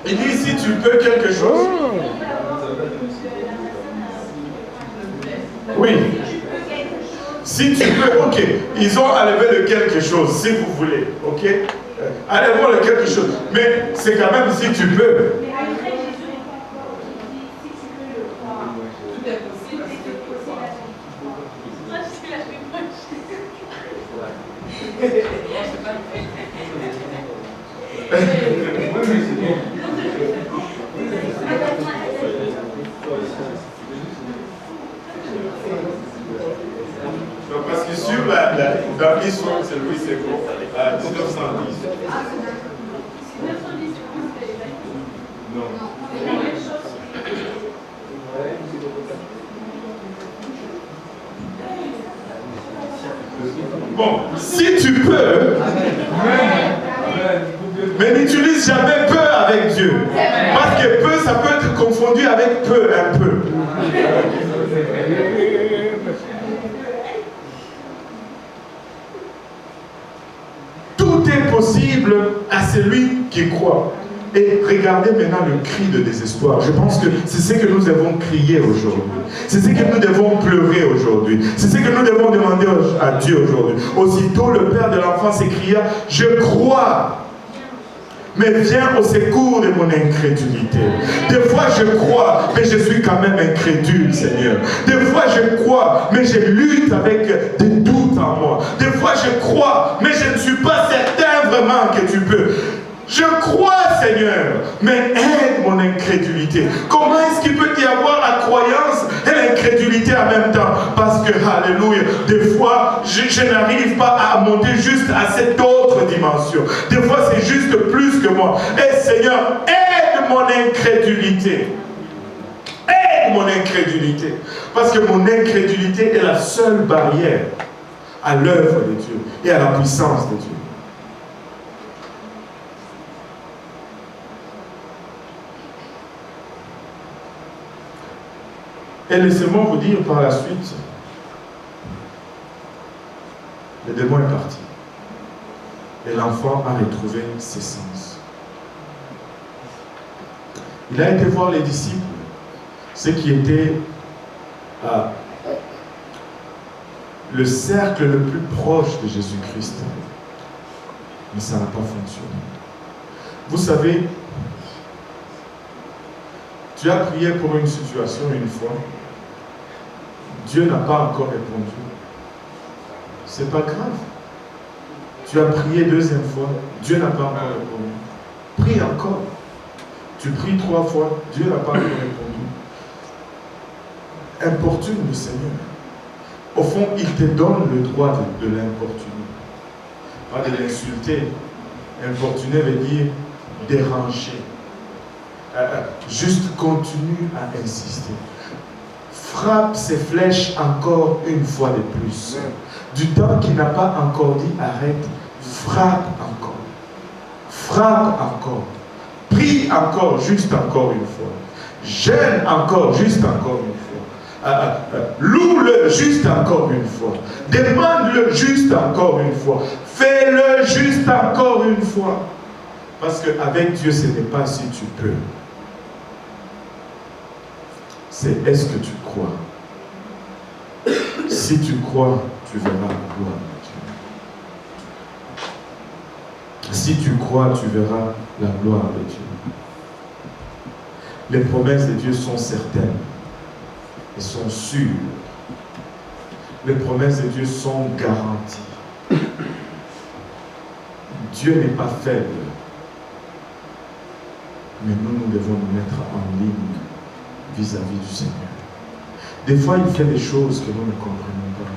Il dit si tu peux quelque chose. Oui. Si tu peux, ok. Ils ont enlevé le quelque chose, si vous voulez. Ok. Enlevons le quelque chose. Mais c'est quand même si tu peux. Parce que sur dans l'histoire, c'est Louis II, à 1910. Non. Bon, si tu peux, mais n'utilise jamais peu avec Dieu. Parce que peu, ça peut être confondu avec peu, un peu. Tout est possible possible à celui qui croit. Et regardez maintenant le cri de désespoir. Je pense que c'est ce que nous devons crier aujourd'hui. C'est ce que nous devons pleurer aujourd'hui. C'est ce que nous devons demander à Dieu aujourd'hui. Aussitôt, le père de l'enfant s'écria, « Je crois, mais viens au secours de mon incrédulité. » Des fois, je crois, mais je suis quand même incrédule, Seigneur. Des fois, je crois, mais je lutte avec des doutes en moi. Des fois, je crois, mais je ne suis pas certain vraiment que tu peux. Je crois, Seigneur, mais aide mon incrédulité. Comment est-ce qu'il peut y avoir la croyance et l'incrédulité en même temps? Parce que, alléluia, des fois, je n'arrive pas à monter juste à cette autre dimension. Des fois, c'est juste plus que moi. Et Seigneur, aide mon incrédulité. Aide mon incrédulité. Parce que mon incrédulité est la seule barrière à l'œuvre de Dieu et à la puissance de Dieu. Et laissez-moi vous dire par la suite, le démon est parti. Et l'enfant a retrouvé ses sens. Il a été voir les disciples, ceux qui étaient le cercle le plus proche de Jésus-Christ. Mais ça n'a pas fonctionné. Vous savez, tu as prié pour une situation une fois. Dieu n'a pas encore répondu. C'est pas grave. Tu as prié deuxième fois. Dieu n'a pas encore répondu. Prie encore. Tu pries 3 fois. Dieu n'a pas encore répondu. Importune le Seigneur. Au fond, il te donne le droit de l'importuner. Pas de l'insulter. Importuner veut dire déranger. Juste continue à insister. Frappe ces flèches encore une fois de plus. Du temps qu'il n'a pas encore dit arrête, frappe encore. Frappe encore. Prie encore, juste encore une fois. Jeûne encore, juste encore une fois. Loue-le juste encore une fois. Demande-le juste encore une fois. Fais-le juste encore une fois. Parce qu'avec Dieu, ce n'est pas si tu peux. C'est est-ce que tu crois? Si tu crois, tu verras la gloire de Dieu. Si tu crois, tu verras la gloire de Dieu. Les promesses de Dieu sont certaines et sont sûres. Les promesses de Dieu sont garanties. Dieu n'est pas faible, mais nous devons nous mettre en ligne vis-à-vis du Seigneur. Des fois, il fait des choses que nous ne comprenons pas.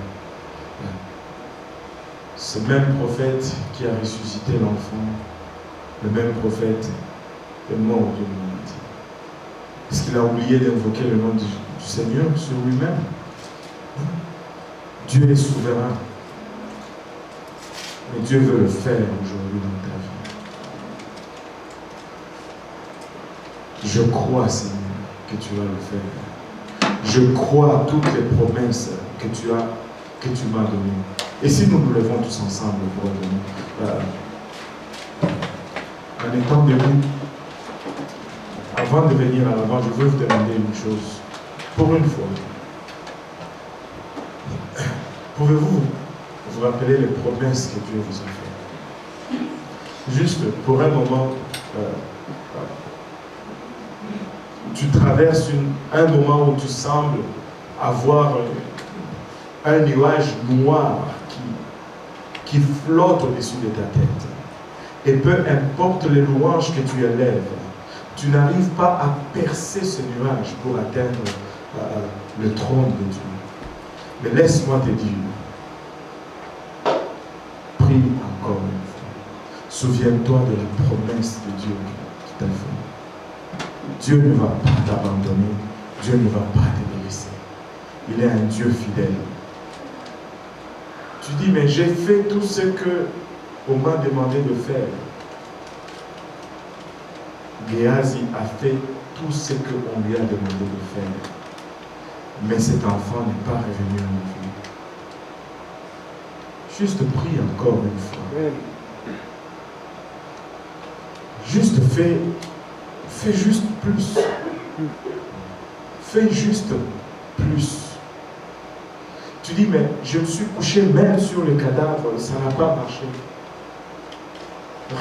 Ce même prophète qui a ressuscité l'enfant, le même prophète est mort d'une maladie. Est-ce qu'il a oublié d'invoquer le nom du Seigneur sur lui-même? Dieu est souverain. Mais Dieu veut le faire aujourd'hui dans ta vie. Je crois, Seigneur, que tu vas le faire. Je crois à toutes les promesses que tu m'as données. Et si nous nous levons tous ensemble pour donner, en étant debout, avant de venir à l'avant, je veux vous demander une chose. Pour une fois, pouvez-vous vous rappeler les promesses que Dieu vous a faites? Juste pour un moment, tu traverses un moment où tu sembles avoir un nuage noir qui flotte au-dessus de ta tête. Et peu importe les louanges que tu élèves, tu n'arrives pas à percer ce nuage pour atteindre le trône de Dieu. Mais laisse-moi te dire, prie encore une fois. Souviens-toi de la promesse de Dieu qui t'a fait. Dieu ne va pas t'abandonner, Dieu ne va pas te délaisser. Il est un Dieu fidèle. Tu dis, mais j'ai fait tout ce qu'on m'a demandé de faire. Géasi a fait tout ce qu'on lui a demandé de faire. Mais cet enfant n'est pas revenu en vie. Juste prie encore une fois. Juste fais juste plus. Fais juste plus. Tu dis, mais je me suis couché même sur le cadavre, ça n'a pas marché.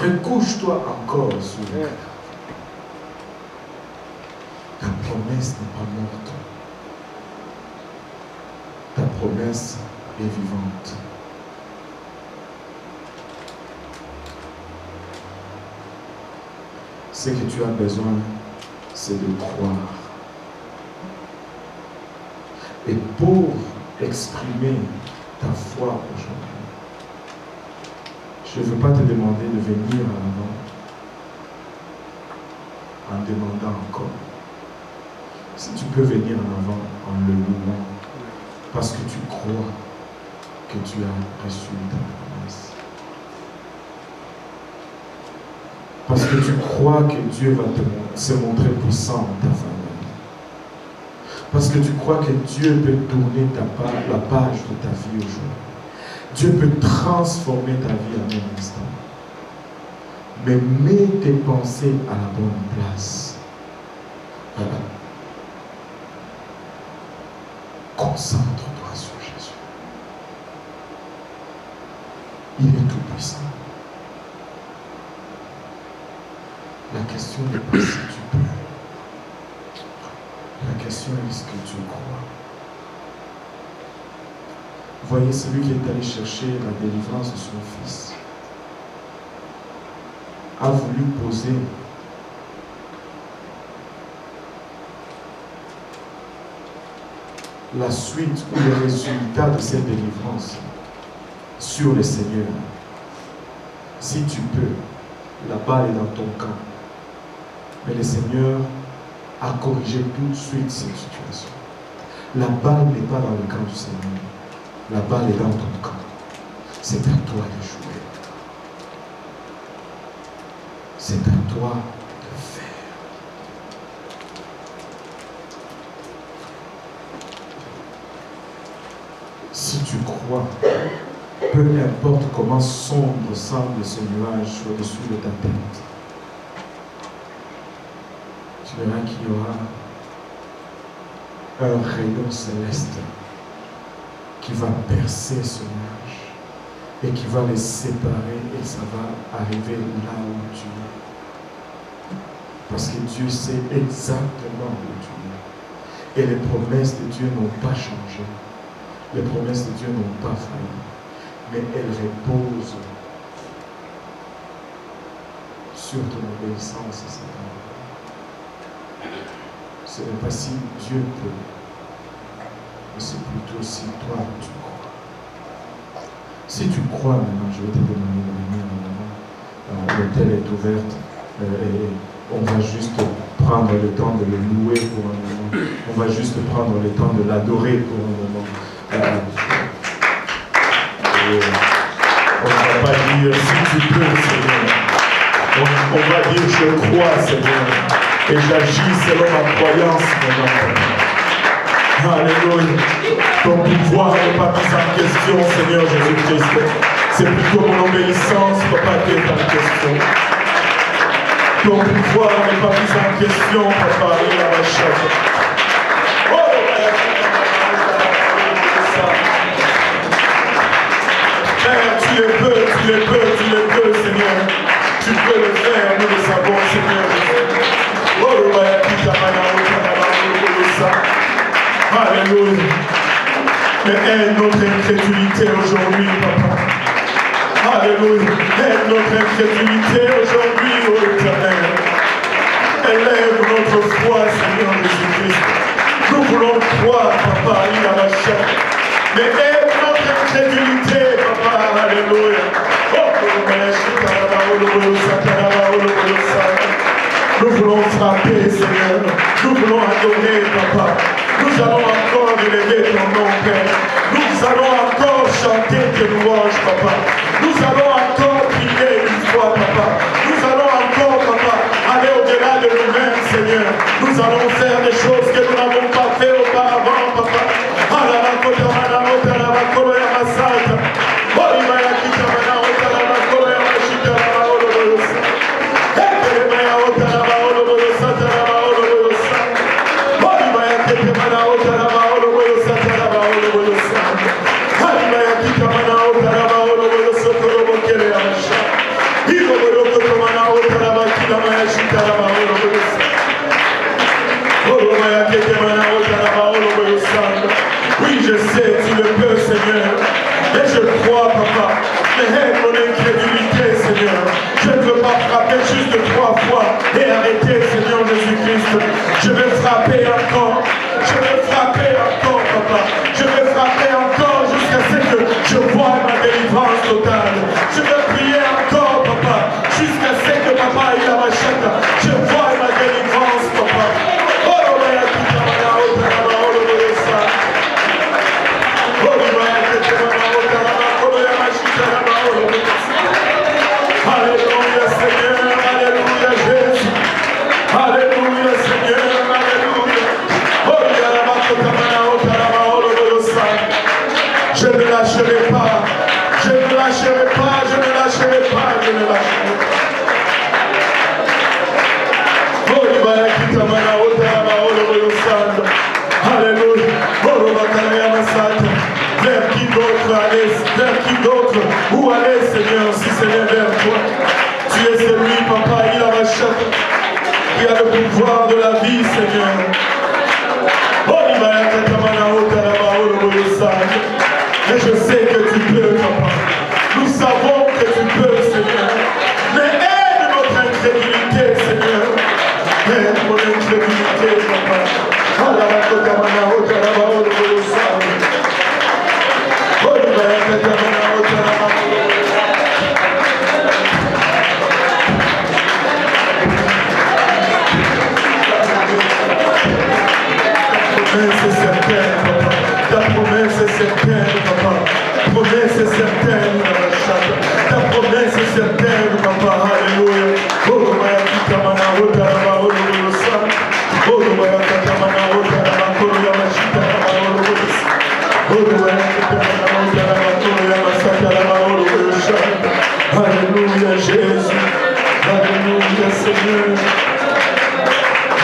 Recouche-toi encore sur le cadavre. Ta promesse n'est pas morte. Ta promesse est vivante. Ce que tu as besoin, c'est de croire. Et pour exprimer ta foi aujourd'hui, je ne veux pas te demander de venir à l'avant en demandant encore. Si tu peux venir en avant en le louant, parce que tu crois que tu as reçu ta promesse. Parce que tu crois que Dieu va se montrer puissant en ta faveur. Parce que tu crois que Dieu peut tourner la page de ta vie aujourd'hui. Dieu peut transformer ta vie en un instant. Mais mets tes pensées à la bonne place. Voilà. Concentre-toi sur Jésus. Il est tout puissant. La question n'est pas si tu peux. La question est est-ce que tu crois. Voyez celui qui est allé chercher la délivrance de son fils a voulu poser la suite ou le résultat de cette délivrance sur le Seigneur. Si tu peux, la balle est dans ton camp. Mais le Seigneur a corrigé tout de suite cette situation. La balle n'est pas dans le camp du Seigneur. La balle est dans ton camp. C'est à toi de jouer. C'est à toi de faire. Si tu crois, peu importe comment sombre semble ce nuage au-dessus de ta tête, tu verras qu'il y aura un rayon céleste qui va percer ce nuage et qui va les séparer et ça va arriver là où tu es. Parce que Dieu sait exactement où tu es. Et les promesses de Dieu n'ont pas changé. Les promesses de Dieu n'ont pas failli. Mais elles reposent sur ton obéissance à cette heure. Ce n'est pas si Dieu peut, mais c'est plutôt si toi tu crois. Si tu crois maintenant, je vais te demander de venir en avant. L'hôtel est ouverte et on va juste prendre le temps de le louer pour un moment. On va juste prendre le temps de l'adorer pour un moment. On ne va pas dire si tu peux, Seigneur. On va dire je crois, Seigneur. Et j'agis selon ma croyance maintenant. Alléluia. Ton pouvoir n'est pas mis en question, Seigneur Jésus-Christ. C'est plutôt mon obéissance, papa, qui est en question. Ton pouvoir n'est pas mis en question, papa, il a la chèvre. Père, tu le peux, Seigneur. Tu peux le faire, nous le savons, Seigneur. Alléluia. Mais aide notre incrédulité aujourd'hui, papa. Alléluia. Aide notre incrédulité aujourd'hui, ô Éternel. Élève notre foi, Seigneur Jésus-Christ. Nous voulons croire, papa, il a la chair. Mais aide notre incrédulité, papa. Alléluia. Nous voulons frapper, Seigneur. Nous voulons adorer, papa. Nous allons encore élever ton nom, Père. Nous allons encore chanter tes louanges, papa. Nous allons encore prier une fois, papa. Nous allons encore, papa, aller au-delà de nous-mêmes, Seigneur. Nous allons faire des choses que nous n'avons pas fait auparavant, papa. Aide vie, Seigneur. Mais je sais que tu peux, papa. Nous savons que tu peux, Seigneur. Mais aide notre incrédulité, Seigneur. Aide mon incrédulité, papa. Ta promesse est certaine, papa. Ta promesse est certaine, papa. Ta promesse est certaine, papa. Alléluia. Alléluia, Jésus. Alléluia, Seigneur.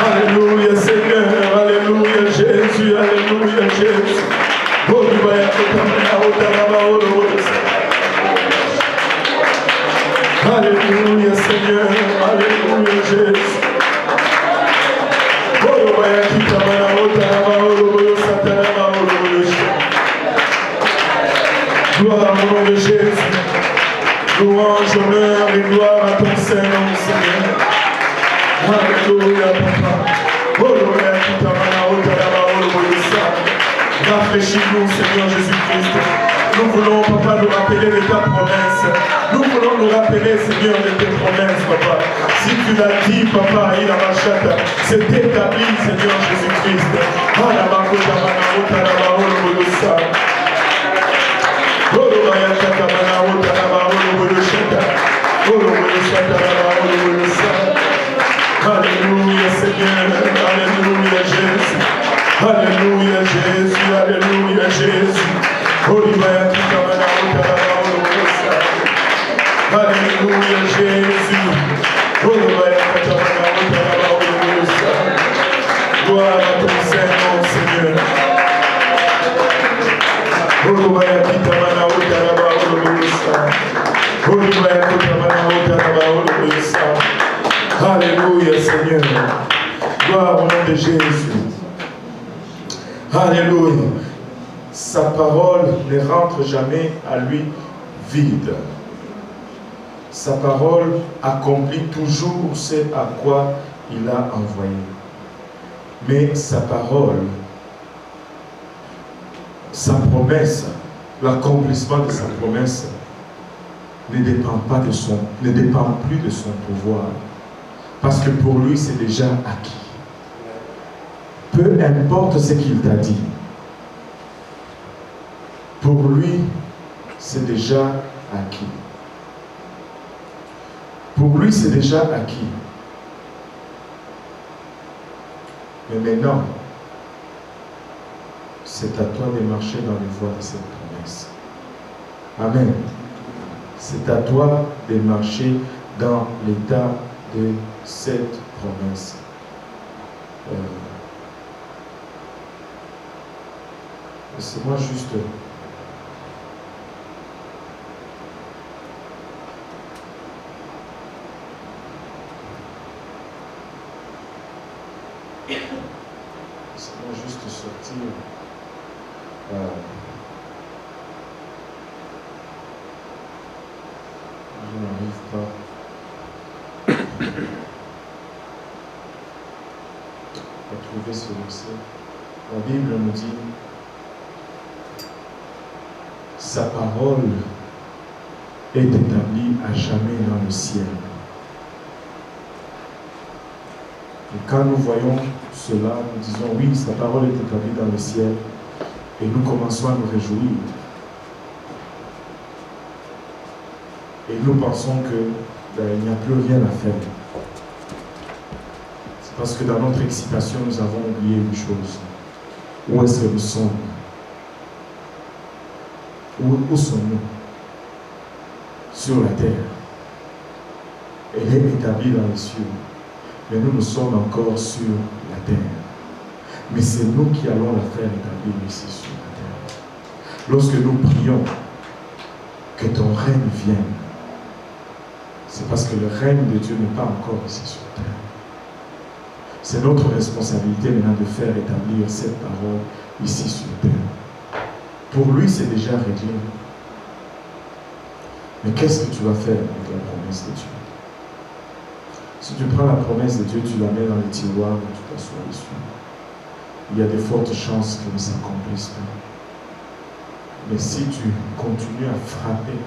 Alléluia, Seigneur. Alléluia, Jésus. Alléluia, Jésus. Alléluia, Seigneur. Alléluia, Jésus. Gloire au nom de Jésus. Louange, honneur et gloire à ton Saint-Nom, Seigneur. Alléluia, papa. Rafraîchis-nous, Seigneur Jésus-Christ. Nous voulons, papa, nous rappeler de ta promesse. Nous voulons nous rappeler, Seigneur, de tes promesses, papa. Si tu l'as dit, papa, il a machata, c'est établi, Seigneur Jésus-Christ. Alléluia, Seigneur. Alléluia, Jésus. Alléluia, Jésus. Alléluia, Jésus. Alléluia, Jésus. Gloire à ton Saint-Nom, Seigneur. Alléluia, Seigneur. Gloire au nom de Jésus. Alléluia. Sa parole ne rentre jamais à lui vide. Sa parole accomplit toujours ce à quoi il a envoyé. Mais sa parole, sa promesse, l'accomplissement de sa promesse ne dépend plus de son pouvoir. Parce que pour lui, c'est déjà acquis. Peu importe ce qu'il t'a dit. Pour lui, c'est déjà acquis. Pour lui, c'est déjà acquis. Mais maintenant, c'est à toi de marcher dans les voies de cette promesse. Amen. C'est à toi de marcher dans l'état de cette promesse. Laissez-moi juste... Laissez-moi juste sortir... Je n'arrive pas à trouver ce verset. La Bible nous dit: sa parole est établie à jamais dans le ciel. Et quand nous voyons cela, nous disons oui, sa parole est établie dans le ciel, et nous commençons à nous réjouir. Et nous pensons qu'il n'y a plus rien à faire. C'est parce que dans notre excitation, nous avons oublié une chose. Où est-ce que nous sommes? Où sommes-nous? Sur la terre. Elle est établie dans les cieux. Mais nous sommes encore sur la terre. Mais c'est nous qui allons la faire établir ici sur la terre. Lorsque nous prions que ton règne vienne, c'est parce que le règne de Dieu n'est pas encore ici sur terre. C'est notre responsabilité maintenant de faire établir cette parole ici sur terre. Pour lui, c'est déjà réglé. Mais qu'est-ce que tu vas faire avec la promesse de Dieu? Si tu prends la promesse de Dieu, tu la mets dans le tiroir et tu t'assois dessus. Il y a de fortes chances qu'elle ne s'accomplisse pas. Mais si tu continues à frapper,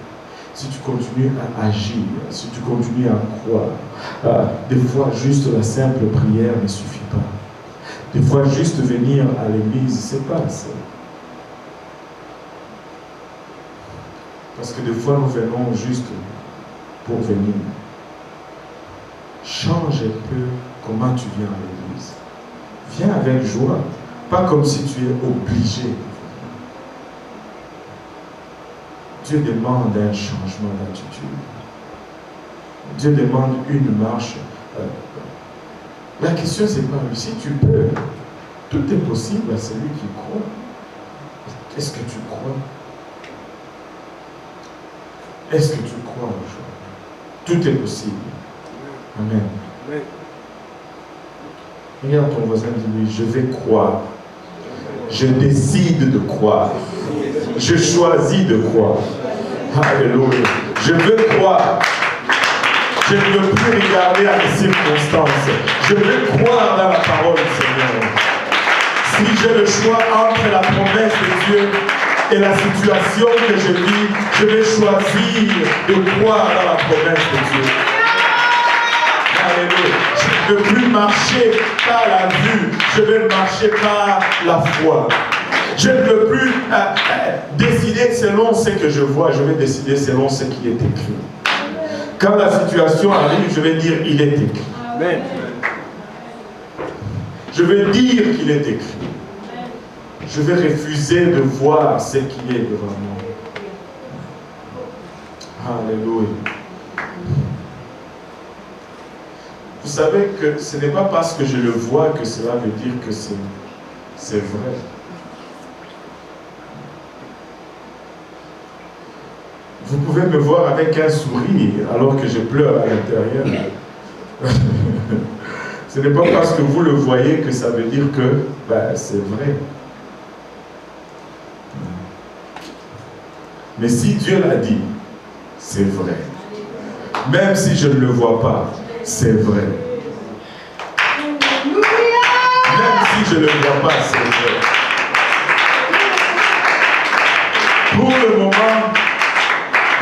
si tu continues à agir, si tu continues à croire, des fois juste la simple prière ne suffit pas. Des fois juste venir à l'église, c'est pas assez. Parce que des fois nous venons juste pour venir. Change un peu comment tu viens à l'église. Viens avec joie, pas comme si tu es obligé. Dieu demande un changement d'attitude. Dieu demande une marche. La question, c'est pas si tu peux. Tout est possible à celui qui croit. Est-ce que tu crois? Est-ce que tu crois aujourd'hui? Tout est possible. Amen. Regarde ton voisin, dis-lui, je vais croire. Je décide de croire. Je choisis de croire. Alléluia. Je veux croire. Je ne veux plus regarder à mes circonstances. Je veux croire dans la parole du Seigneur. Si j'ai le choix entre la promesse de Dieu et la situation que je vis, je vais choisir de croire dans la promesse de Dieu. Alléluia. Je ne veux plus marcher par la vue, je vais marcher par la foi. Je ne veux plus décider selon ce que je vois, je vais décider selon ce qui est écrit. Quand la situation arrive, je vais dire il est écrit. Amen. Je vais dire qu'il est écrit. Je vais refuser de voir ce qui est devant moi. Alléluia. Vous savez que ce n'est pas parce que je le vois que cela veut dire que c'est vrai. Vous pouvez me voir avec un sourire alors que je pleure à l'intérieur. Ce n'est pas parce que vous le voyez que ça veut dire que c'est vrai. Mais si Dieu l'a dit, c'est vrai. Même si je ne le vois pas, c'est vrai. Même si je ne le vois pas, c'est vrai. Pour le moment,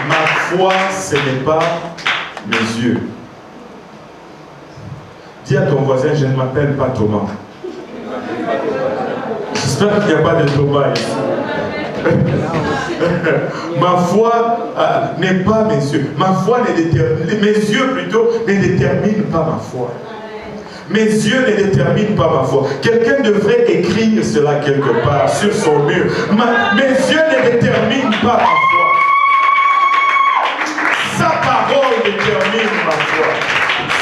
ma foi, ce n'est pas mes yeux. Dis à ton voisin, je ne m'appelle pas Thomas. J'espère qu'il n'y a pas de Thomas ici. Ma foi n'est pas mes yeux. Ma foi ne détermine, mes yeux plutôt ne déterminent pas ma foi. Mes yeux ne déterminent pas ma foi. Quelqu'un devrait écrire cela quelque part sur son mur. Mes yeux ne déterminent pas ma foi. Sa parole détermine ma foi.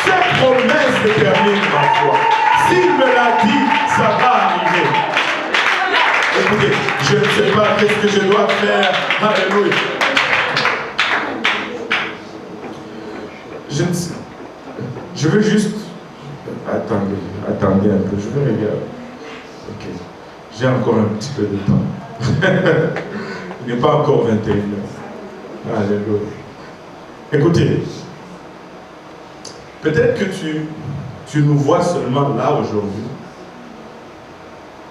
Ses promesses déterminent ma foi. S'il me l'a dit, ça va arriver. Écoutez, je ne sais pas qu'est-ce que je dois faire. Alléluia. Je ne sais. Je veux juste... Attendez un peu, je vais regarder. Ok. J'ai encore un petit peu de temps. Il n'est pas encore 21h. Alléluia. Écoutez, peut-être que tu nous vois seulement là aujourd'hui.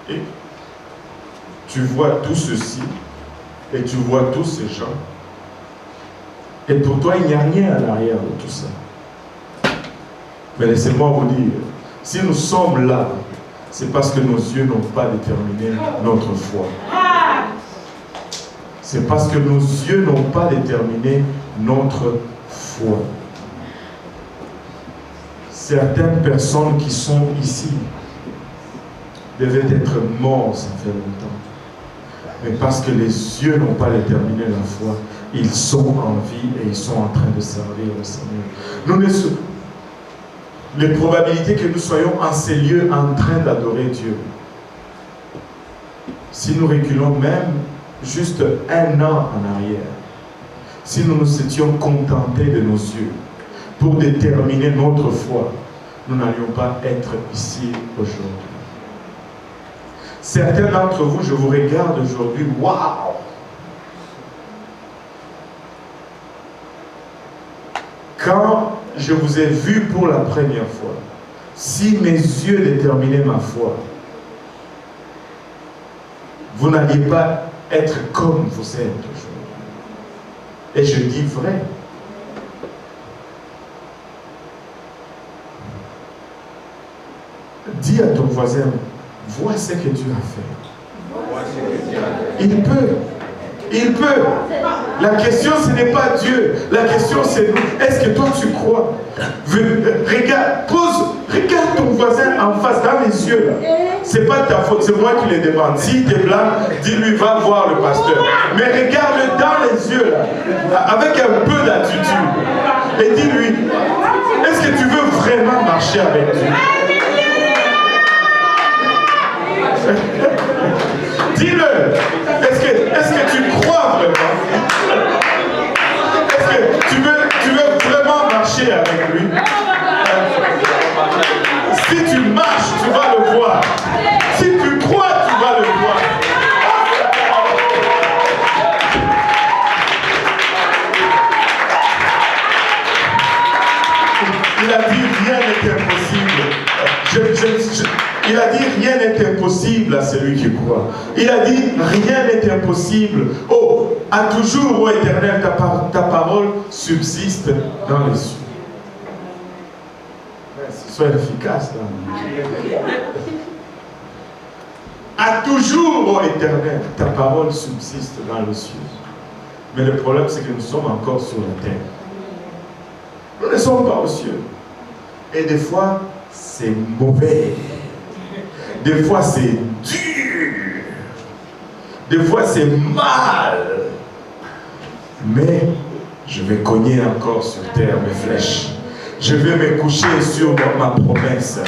Et tu vois tout ceci. Et tu vois tous ces gens. Et pour toi, il n'y a rien à l'arrière de tout ça. Mais laissez-moi vous dire, si nous sommes là, c'est parce que nos yeux n'ont pas déterminé notre foi. C'est parce que nos yeux n'ont pas déterminé notre foi. Certaines personnes qui sont ici devaient être mortes, ça fait longtemps. Mais parce que les yeux n'ont pas déterminé la foi, ils sont en vie et ils sont en train de servir le Seigneur. Les probabilités que nous soyons en ces lieux en train d'adorer Dieu, si nous reculons même juste un an en arrière, si nous nous étions contentés de nos yeux pour déterminer notre foi, nous n'allions pas être ici aujourd'hui. Certains d'entre vous, je vous regarde aujourd'hui, waouh! Quand je vous ai vu pour la première fois, si mes yeux déterminaient ma foi, vous n'alliez pas être comme vous êtes aujourd'hui. Et je dis vrai. Dis à ton voisin, vois ce que Dieu a fait. Il peut. Il peut. La question, ce n'est pas Dieu. La question, c'est nous. Est-ce que toi, tu crois? Regarde ton voisin en face, dans les yeux. C'est pas ta faute, c'est moi qui les demande. S'il te blâme, dis-lui, va voir le pasteur. Mais regarde-le dans les yeux, là, avec un peu d'attitude. Et dis-lui, est-ce que tu veux vraiment marcher avec Dieu? Dis-le. Est-ce que tu crois vraiment? Est-ce que tu veux vraiment marcher avec lui? Si tu marches, tu vas le voir. Si tu crois, tu vas le voir. Il a dit rien n'est impossible. Il a dit rien n'est impossible à celui qui croit. Il a dit rien n'est impossible. Oh, à toujours, ô Éternel, ta parole subsiste dans les cieux. Sois efficace là. À toujours, ô Éternel, ta parole subsiste dans les cieux. Mais le problème, c'est que nous sommes encore sur la terre. Nous ne sommes pas aux cieux. Et des fois, c'est mauvais. Des fois, c'est dur. Des fois, c'est mal. Mais je vais cogner encore sur terre mes flèches. Je vais me coucher sur ma promesse.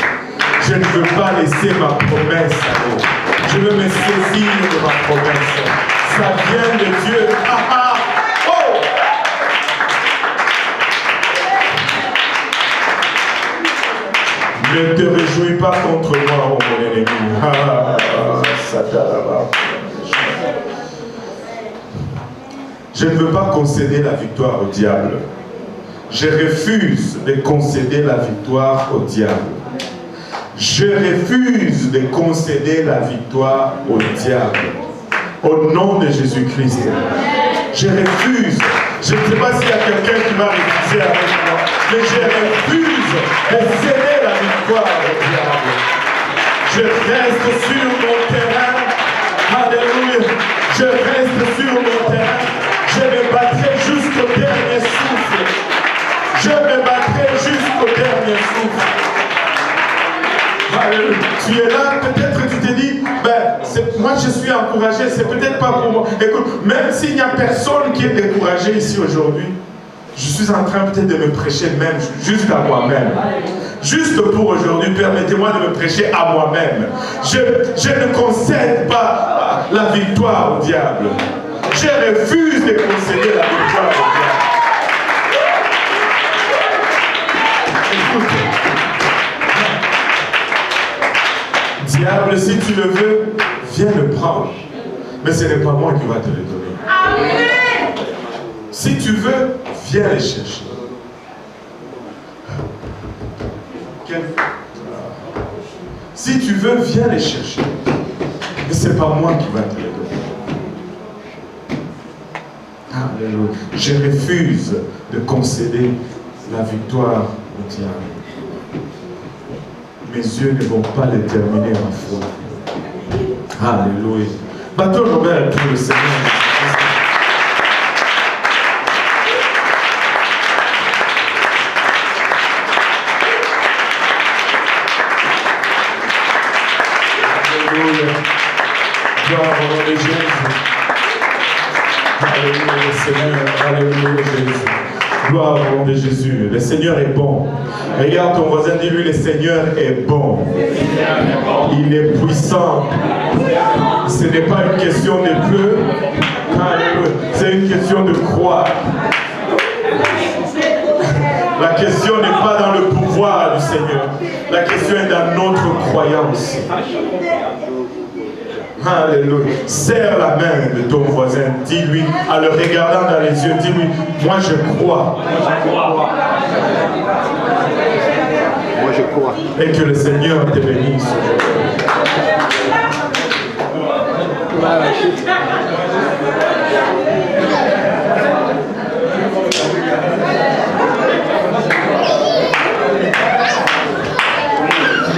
Je ne veux pas laisser ma promesse aller. Je veux me saisir de ma promesse. Ça vient de Dieu. Ah, ah. Oh! Ne te réjouis pas contre moi, oh mon ennemi. Ah, je ne veux pas concéder la victoire au diable. Je refuse de concéder la victoire au diable. Je refuse de concéder la victoire au diable. Au nom de Jésus-Christ. Je refuse. Je ne sais pas s'il y a quelqu'un qui va refuser avec moi. Mais je refuse de céder la victoire au diable. Je reste sur mon terrain. Alléluia. Je reste sur mon terrain. Je me battrai jusqu'au dernier souffle. Je me battrai jusqu'au dernier souffle. Alléluia. Tu es là, peut-être tu te dis, moi je suis encouragé, c'est peut-être pas pour moi. Écoute, même s'il n'y a personne qui est découragé ici aujourd'hui, je suis en train peut-être de me prêcher même, juste à moi-même. Juste pour aujourd'hui, permettez-moi de me prêcher à moi-même. Je ne concède pas la victoire au diable. Je refuse de concéder la victoire au diable. Écoute, diable, si tu le veux, viens le prendre. Mais ce n'est pas moi qui va te le donner. Amen. Si tu veux, viens les chercher. Si tu veux, viens les chercher. Mais ce n'est pas moi qui va te les donner. Alléluia. Je refuse de concéder la victoire au diable. Mes yeux ne vont pas déterminer ma foi. Alléluia. Battons nos mains pour le Seigneur. Alléluia. Gloire au nom de Jésus. Alléluia, Seigneur. Alléluia, Jésus. Gloire au nom de Jésus. Le Seigneur est bon. Regarde ton voisin, dis-lui, le Seigneur est bon. Il est puissant. Ce n'est pas une question de peu. C'est une question de croire. La question n'est pas dans le pouvoir du Seigneur. Seigneur. La question est dans notre croyance. Alléluia. Serre la main de ton voisin. Dis-lui, en le regardant dans les yeux, dis-lui, moi je crois. Moi je crois. Et que le Seigneur te bénisse.